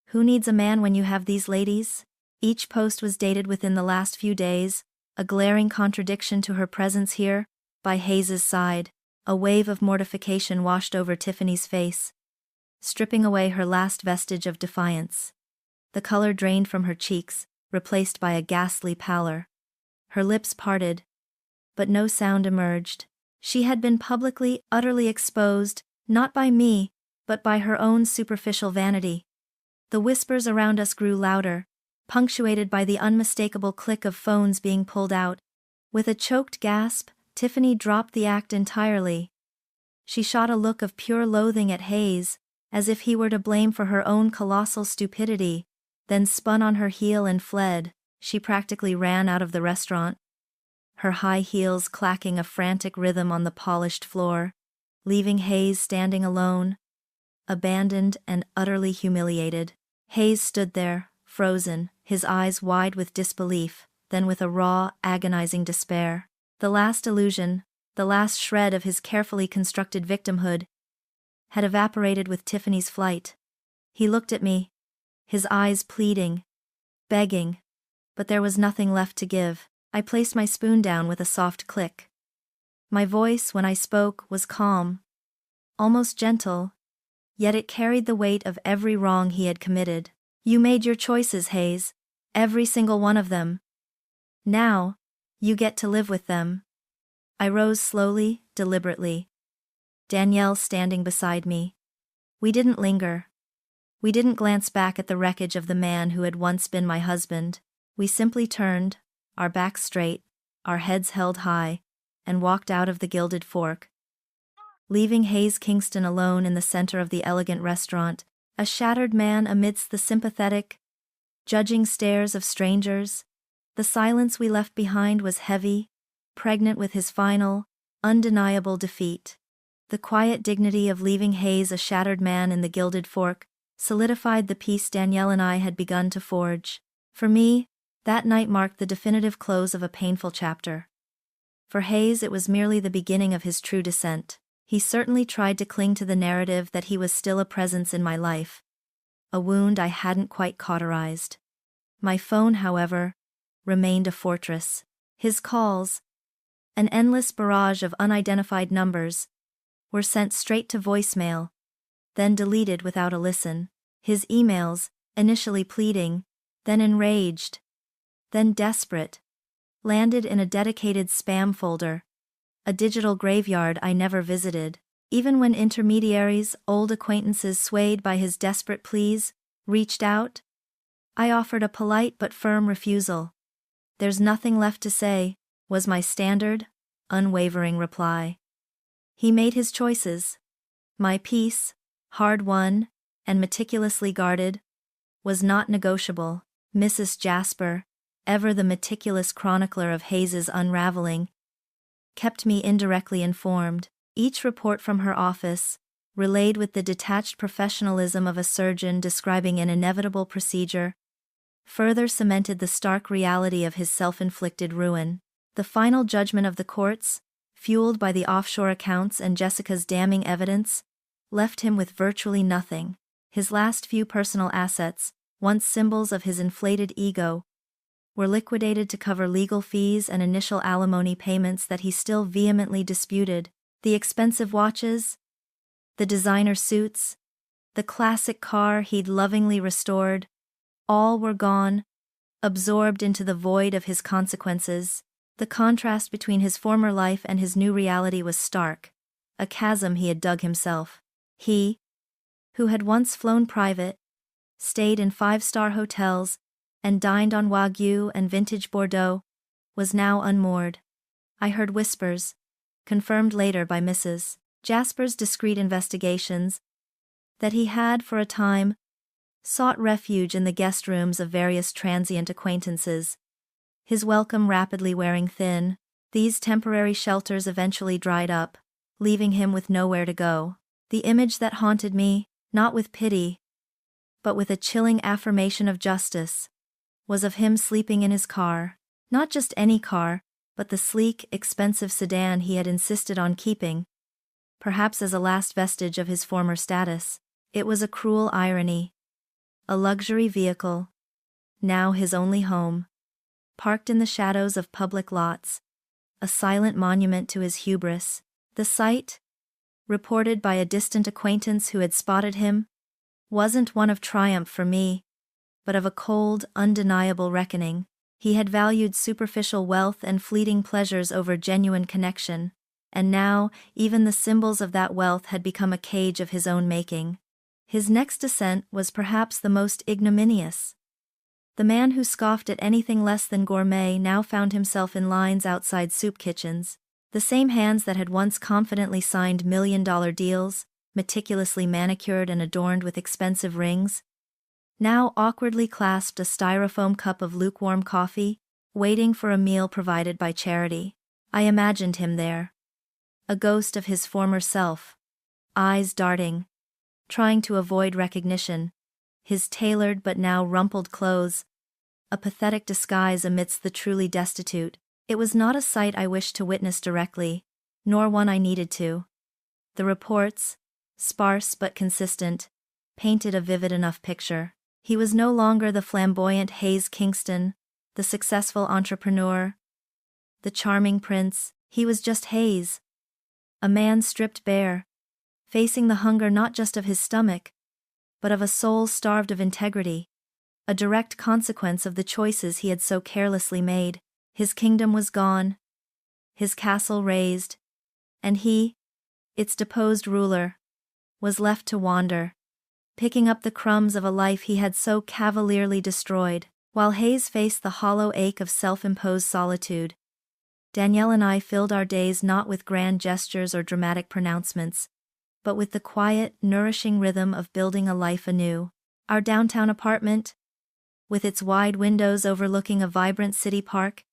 Speaker 1: Who needs a man when you have these ladies?" Each post was dated within the last few days, a glaring contradiction to her presence here, by Hayes's side. A wave of mortification washed over Tiffany's face, stripping away her last vestige of defiance. The color drained from her cheeks, replaced by a ghastly pallor. Her lips parted, but no sound emerged. She had been publicly, utterly exposed, not by me, but by her own superficial vanity. The whispers around us grew louder, punctuated by the unmistakable click of phones being pulled out. With a choked gasp, Tiffany dropped the act entirely. She shot a look of pure loathing at Hayes, as if he were to blame for her own colossal stupidity, then spun on her heel and fled. She practically ran out of the restaurant, her high heels clacking a frantic rhythm on the polished floor, leaving Hayes standing alone, abandoned and utterly humiliated. Hayes stood there, frozen, his eyes wide with disbelief, then with a raw, agonizing despair. The last illusion, the last shred of his carefully constructed victimhood, had evaporated with Tiffany's flight. He looked at me, his eyes pleading, begging, but there was nothing left to give. I placed my spoon down with a soft click. My voice, when I spoke, was calm, almost gentle, yet it carried the weight of every wrong he had committed. You made your choices, Hayes, every single one of them. Now, you get to live with them. I rose slowly, deliberately. Danielle standing beside me. We didn't linger. We didn't glance back at the wreckage of the man who had once been my husband. We simply turned, our backs straight, our heads held high, and walked out of the Gilded Fork. Leaving Hayes Kingston alone in the center of the elegant restaurant, a shattered man amidst the sympathetic, judging stares of strangers, the silence we left behind was heavy, pregnant with his final, undeniable defeat. The quiet dignity of leaving Hayes a shattered man in the Gilded Fork solidified the peace Danielle and I had begun to forge. For me, that night marked the definitive close of a painful chapter. For Hayes it was merely the beginning of his true descent. He certainly tried to cling to the narrative that he was still a presence in my life, a wound I hadn't quite cauterized. My phone, however, remained a fortress. His calls, an endless barrage of unidentified numbers, were sent straight to voicemail, then deleted without a listen. His emails, initially pleading, then enraged, then desperate, landed in a dedicated spam folder, a digital graveyard I never visited. Even when intermediaries, old acquaintances swayed by his desperate pleas, reached out, I offered a polite but firm refusal. "There's nothing left to say," was my standard, unwavering reply. He made his choices. My peace, hard-won and meticulously guarded, was not negotiable. Mrs. Jasper, ever the meticulous chronicler of Hayes's unraveling, kept me indirectly informed. Each report from her office, relayed with the detached professionalism of a surgeon describing an inevitable procedure, further cemented the stark reality of his self-inflicted ruin. The final judgment of the courts, fueled by the offshore accounts and Jessica's damning evidence, left him with virtually nothing. His last few personal assets, once symbols of his inflated ego, were liquidated to cover legal fees and initial alimony payments that he still vehemently disputed. The expensive watches, the designer suits, the classic car he'd lovingly restored, all were gone, absorbed into the void of his consequences. The contrast between his former life and his new reality was stark, a chasm he had dug himself. He, who had once flown private, stayed in five-star hotels, and dined on Wagyu and vintage Bordeaux, was now unmoored. I heard whispers, confirmed later by Mrs. Jasper's discreet investigations, that he had, for a time, sought refuge in the guest rooms of various transient acquaintances, his welcome rapidly wearing thin. These temporary shelters eventually dried up, leaving him with nowhere to go. The image that haunted me, not with pity, but with a chilling affirmation of justice, was of him sleeping in his car. Not just any car, but the sleek, expensive sedan he had insisted on keeping, perhaps as a last vestige of his former status. It was a cruel irony. A luxury vehicle, now his only home, parked in the shadows of public lots, a silent monument to his hubris. The sight, reported by a distant acquaintance who had spotted him, wasn't one of triumph for me, but of a cold, undeniable reckoning. He had valued superficial wealth and fleeting pleasures over genuine connection, and now even the symbols of that wealth had become a cage of his own making. His next descent was perhaps the most ignominious. The man who scoffed at anything less than gourmet now found himself in lines outside soup kitchens. The same hands that had once confidently signed million-dollar deals, meticulously manicured and adorned with expensive rings, now awkwardly clasped a styrofoam cup of lukewarm coffee, waiting for a meal provided by charity. I imagined him there. A ghost of his former self. Eyes darting. Trying to avoid recognition. His tailored but now rumpled clothes. A pathetic disguise amidst the truly destitute. It was not a sight I wished to witness directly, nor one I needed to. The reports, sparse but consistent, painted a vivid enough picture. He was no longer the flamboyant Hayes Kingston, the successful entrepreneur, the charming prince. He was just Hayes. A man stripped bare, facing the hunger not just of his stomach, but of a soul starved of integrity, a direct consequence of the choices he had so carelessly made. His kingdom was gone, his castle razed, and he, its deposed ruler, was left to wander, picking up the crumbs of a life he had so cavalierly destroyed. While Hayes faced the hollow ache of self-imposed solitude, Danielle and I filled our days not with grand gestures or dramatic pronouncements, but with the quiet, nourishing rhythm of building a life anew. Our downtown apartment, with its wide windows overlooking a vibrant city park,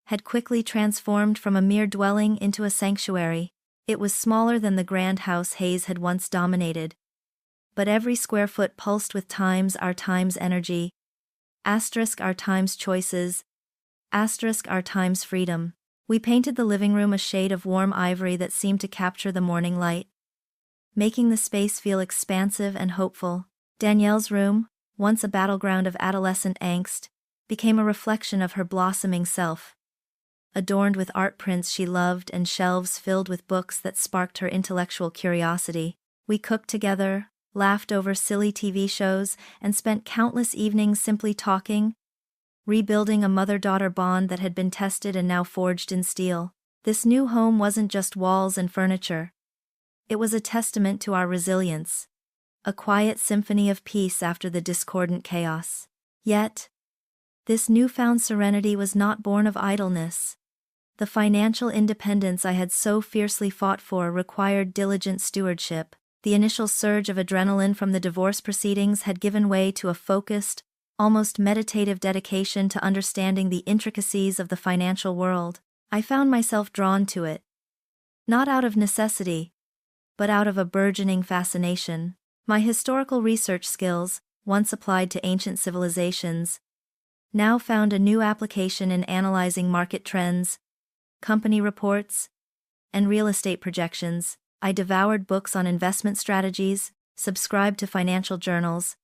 Speaker 1: had quickly transformed from a mere dwelling into a sanctuary. It was smaller than the grand house Hayes had once dominated, but every square foot pulsed with our time's energy, our time's choices, our time's freedom. We painted the living room a shade of warm ivory that seemed to capture the morning light, making the space feel expansive and hopeful. Danielle's room, once a battleground of adolescent angst, became a reflection of her blossoming self. Adorned with art prints she loved and shelves filled with books that sparked her intellectual curiosity, we cooked together, laughed over silly TV shows, and spent countless evenings simply talking, rebuilding a mother-daughter bond that had been tested and now forged in steel. This new home wasn't just walls and furniture. It was a testament to our resilience, a quiet symphony of peace after the discordant chaos. Yet, this newfound serenity was not born of idleness. The financial independence I had so fiercely fought for required diligent stewardship. The initial surge of adrenaline from the divorce proceedings had given way to a focused, almost meditative dedication to understanding the intricacies of the financial world. I found myself drawn to it, not out of necessity, but out of a burgeoning fascination. My historical research skills, once applied to ancient civilizations, now found a new application in analyzing market trends, company reports, and real estate projections. I devoured books on investment strategies, subscribed to financial journals,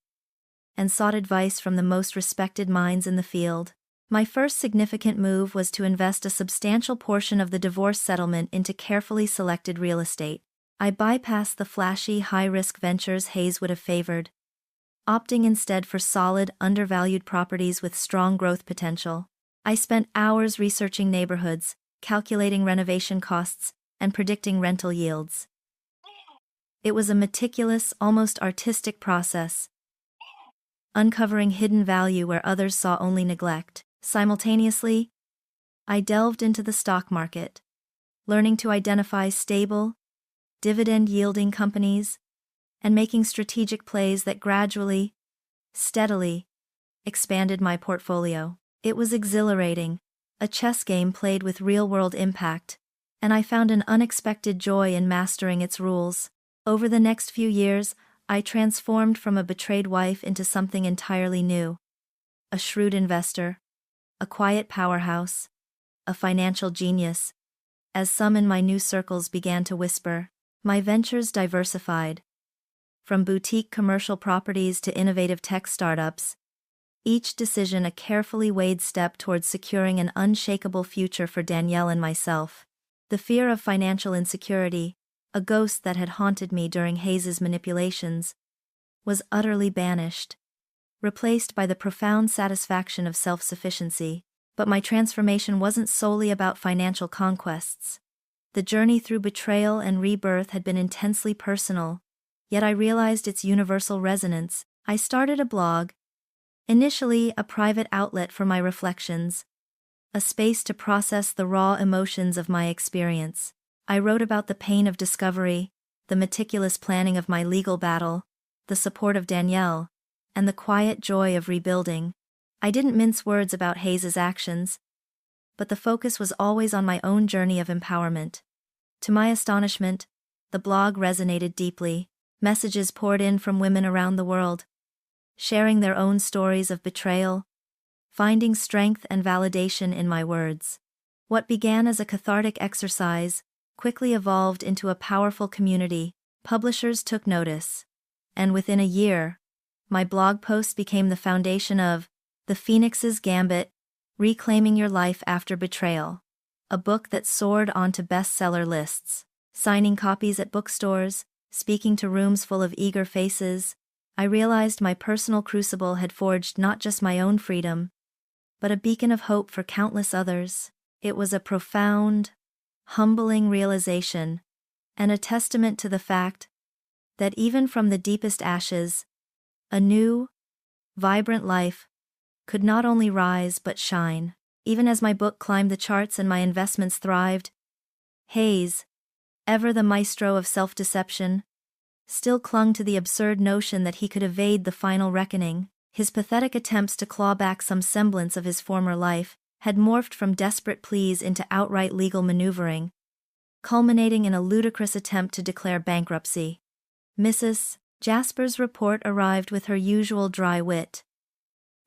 Speaker 1: and sought advice from the most respected minds in the field. My first significant move was to invest a substantial portion of the divorce settlement into carefully selected real estate. I bypassed the flashy, high-risk ventures Hayes would have favored, opting instead for solid, undervalued properties with strong growth potential. I spent hours researching neighborhoods, calculating renovation costs, and predicting rental yields. It was a meticulous, almost artistic process, uncovering hidden value where others saw only neglect. Simultaneously, I delved into the stock market, learning to identify stable, dividend-yielding companies, and making strategic plays that gradually, steadily, expanded my portfolio. It was exhilarating, a chess game played with real-world impact, and I found an unexpected joy in mastering its rules. Over the next few years, I transformed from a betrayed wife into something entirely new. A shrewd investor, a quiet powerhouse, a financial genius. As some in my new circles began to whisper, my ventures diversified. From boutique commercial properties to innovative tech startups, each decision a carefully weighed step towards securing an unshakable future for Danielle and myself. The fear of financial insecurity, a ghost that had haunted me during Hayes's manipulations, was utterly banished, replaced by the profound satisfaction of self-sufficiency. But my transformation wasn't solely about financial conquests. The journey through betrayal and rebirth had been intensely personal, yet I realized its universal resonance. I started a blog, initially a private outlet for my reflections, a space to process the raw emotions of my experience. I wrote about the pain of discovery, the meticulous planning of my legal battle, the support of Danielle, and the quiet joy of rebuilding. I didn't mince words about Hayes's actions, but the focus was always on my own journey of empowerment. To my astonishment, the blog resonated deeply. Messages poured in from women around the world, sharing their own stories of betrayal, finding strength and validation in my words. What began as a cathartic exercise quickly evolved into a powerful community. Publishers took notice, and within a year, my blog posts became the foundation of The Phoenix's Gambit: Reclaiming Your Life After Betrayal, a book that soared onto bestseller lists. Signing copies at bookstores, speaking to rooms full of eager faces, I realized my personal crucible had forged not just my own freedom, but a beacon of hope for countless others. It was a profound, humbling realization, and a testament to the fact that even from the deepest ashes, a new, vibrant life could not only rise but shine. Even as my book climbed the charts and my investments thrived, Hayes, ever the maestro of self-deception, still clung to the absurd notion that he could evade the final reckoning. His pathetic attempts to claw back some semblance of his former life had morphed from desperate pleas into outright legal maneuvering, culminating in a ludicrous attempt to declare bankruptcy. Mrs. Jasper's report arrived with her usual dry wit,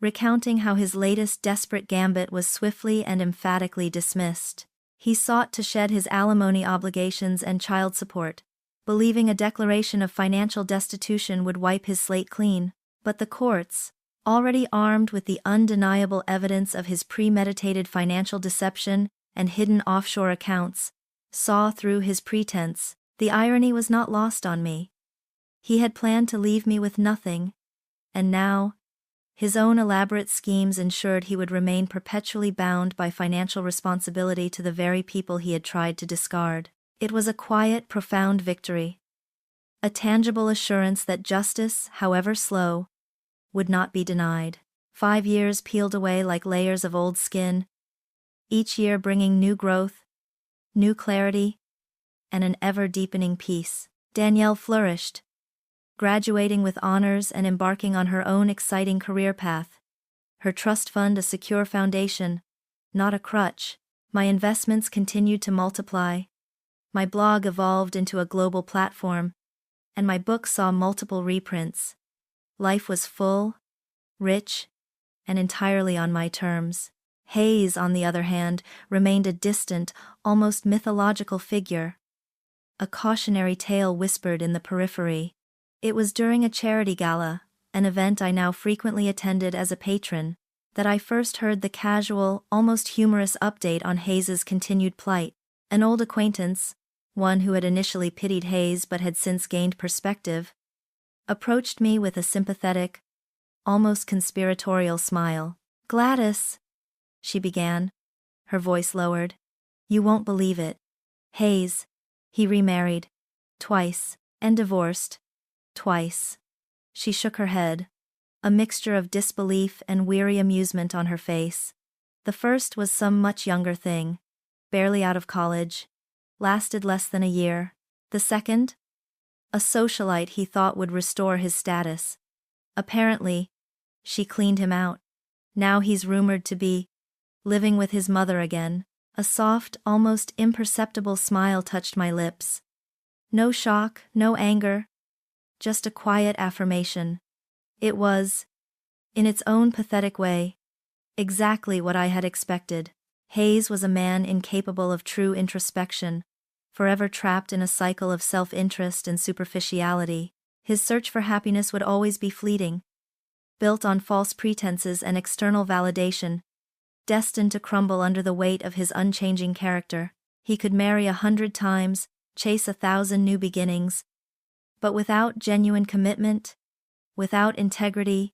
Speaker 1: recounting how his latest desperate gambit was swiftly and emphatically dismissed. He sought to shed his alimony obligations and child support, believing a declaration of financial destitution would wipe his slate clean. But the courts, already armed with the undeniable evidence of his premeditated financial deception and hidden offshore accounts, saw through his pretense. The irony was not lost on me. He had planned to leave me with nothing, and now, his own elaborate schemes ensured he would remain perpetually bound by financial responsibility to the very people he had tried to discard. It was a quiet, profound victory, a tangible assurance that justice, however slow, would not be denied. 5 years peeled away like layers of old skin, each year bringing new growth, new clarity, and an ever-deepening peace. Danielle flourished, graduating with honors and embarking on her own exciting career path. Her trust fund a secure foundation, not a crutch. My investments continued to multiply. My blog evolved into a global platform, and my book saw multiple reprints. Life was full, rich, and entirely on my terms. Hayes, on the other hand, remained a distant, almost mythological figure, a cautionary tale whispered in the periphery. It was during a charity gala, an event I now frequently attended as a patron, that I first heard the casual, almost humorous update on Hayes's continued plight. An old acquaintance, one who had initially pitied Hayes but had since gained perspective, approached me with a sympathetic, almost conspiratorial smile. "Gladys," she began, her voice lowered, "you won't believe it. Hayes, he remarried, twice, and divorced, twice." She shook her head, a mixture of disbelief and weary amusement on her face. The first was some much younger thing, barely out of college, lasted less than a year. The second? A socialite he thought would restore his status. Apparently, she cleaned him out. Now he's rumored to be living with his mother again. A soft, almost imperceptible smile touched my lips. No shock, no anger, just a quiet affirmation. It was, in its own pathetic way, exactly what I had expected. Hayes was a man incapable of true introspection, forever trapped in a cycle of self-interest and superficiality. His search for happiness would always be fleeting, built on false pretenses and external validation, destined to crumble under the weight of his unchanging character. He could marry 100 times, chase 1,000 new beginnings, but without genuine commitment, without integrity,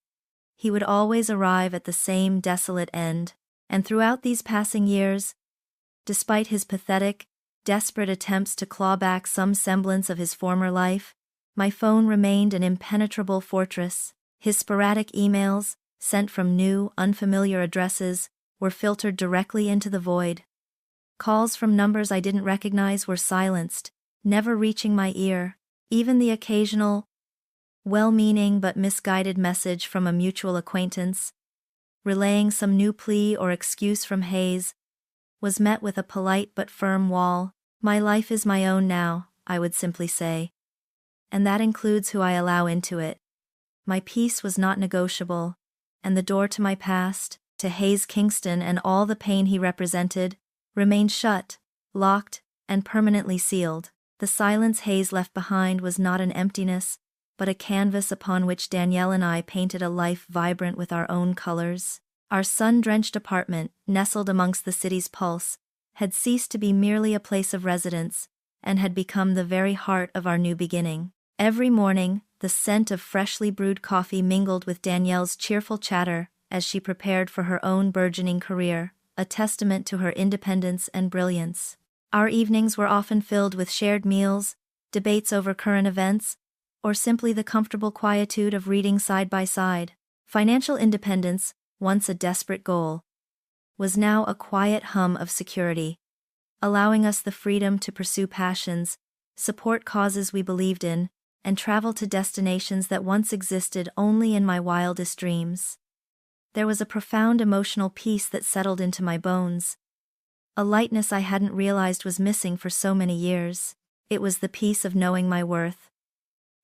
Speaker 1: he would always arrive at the same desolate end. And throughout these passing years, despite his pathetic, desperate attempts to claw back some semblance of his former life, My phone remained an impenetrable fortress. His sporadic emails, sent from new, unfamiliar addresses, were filtered directly into the void. Calls from numbers I didn't recognize were silenced, never reaching my ear. Even the occasional, well-meaning but misguided message from a mutual acquaintance, relaying some new plea or excuse from Hayes, was met with a polite but firm wall. My life is my own now, I would simply say. And that includes who I allow into it. My peace was not negotiable, and the door to my past, to Hayes Kingston and all the pain he represented, remained shut, locked, and permanently sealed. The silence Hayes left behind was not an emptiness, but a canvas upon which Danielle and I painted a life vibrant with our own colors. Our sun-drenched apartment, nestled amongst the city's pulse, had ceased to be merely a place of residence, and had become the very heart of our new beginning. Every morning, the scent of freshly brewed coffee mingled with Danielle's cheerful chatter as she prepared for her own burgeoning career, a testament to her independence and brilliance. Our evenings were often filled with shared meals, debates over current events, or simply the comfortable quietude of reading side by side. Financial independence, once a desperate goal, was now a quiet hum of security, allowing us the freedom to pursue passions, support causes we believed in, and travel to destinations that once existed only in my wildest dreams. There was a profound emotional peace that settled into my bones, a lightness I hadn't realized was missing for so many years. It was the peace of knowing my worth,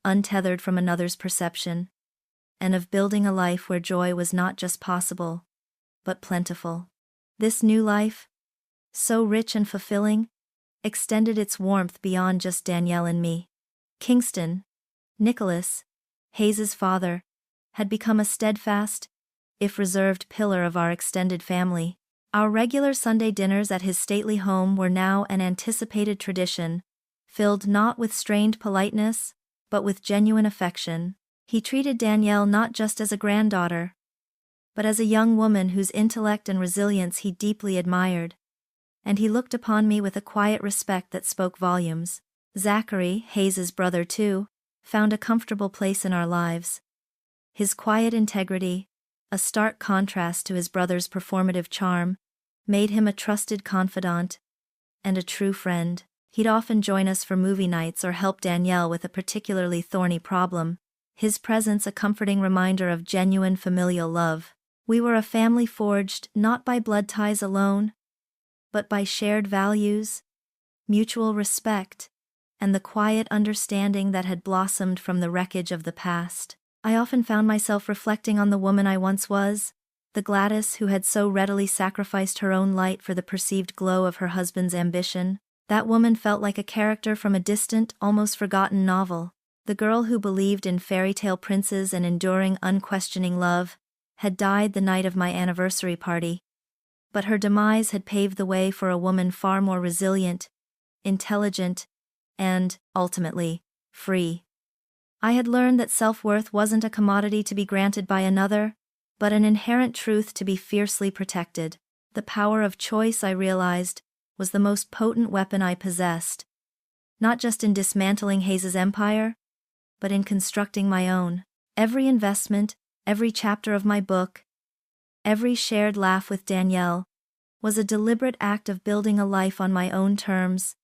Speaker 1: untethered from another's perception, and of building a life where joy was not just possible, but plentiful. This new life, so rich and fulfilling, extended its warmth beyond just Danielle and me. Kingston, Nicholas, Hayes's father, had become a steadfast, if reserved pillar of our extended family. Our regular Sunday dinners at his stately home were now an anticipated tradition, filled not with strained politeness, but with genuine affection. He treated Danielle not just as a granddaughter, but as a young woman whose intellect and resilience he deeply admired. And he looked upon me with a quiet respect that spoke volumes. Zachary, Hayes's brother too, found a comfortable place in our lives. His quiet integrity, a stark contrast to his brother's performative charm, made him a trusted confidant and a true friend. He'd often join us for movie nights or help Danielle with a particularly thorny problem, his presence a comforting reminder of genuine familial love. We were a family forged not by blood ties alone, but by shared values, mutual respect, and the quiet understanding that had blossomed from the wreckage of the past. I often found myself reflecting on the woman I once was, the Gladys who had so readily sacrificed her own light for the perceived glow of her husband's ambition. That woman felt like a character from a distant, almost forgotten novel. The girl who believed in fairy tale princes and enduring, unquestioning love had died the night of my anniversary party. But her demise had paved the way for a woman far more resilient, intelligent, and, ultimately, free. I had learned that self-worth wasn't a commodity to be granted by another, but an inherent truth to be fiercely protected. The power of choice, I realized, was the most potent weapon I possessed, not just in dismantling Hayes's empire, but in constructing my own. Every investment, every chapter of my book, every shared laugh with Danielle, was a deliberate act of building a life on my own terms,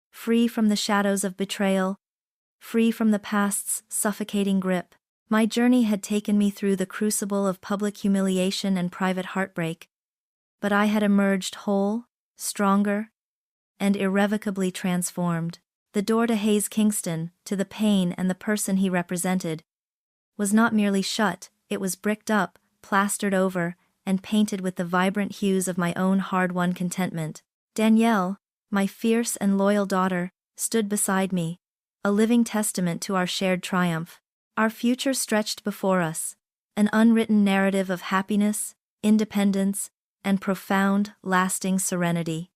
Speaker 1: free from the shadows of betrayal, free from the past's suffocating grip. My journey had taken me through the crucible of public humiliation and private heartbreak, but I had emerged whole, stronger, and irrevocably transformed. The door to Hayes Kingston, to the pain and the person he represented, was not merely shut, it was bricked up, plastered over, and painted with the vibrant hues of my own hard-won contentment. Danielle, my fierce and loyal daughter, stood beside me, a living testament to our shared triumph. Our future stretched before us, an unwritten narrative of happiness, independence, and profound, lasting serenity.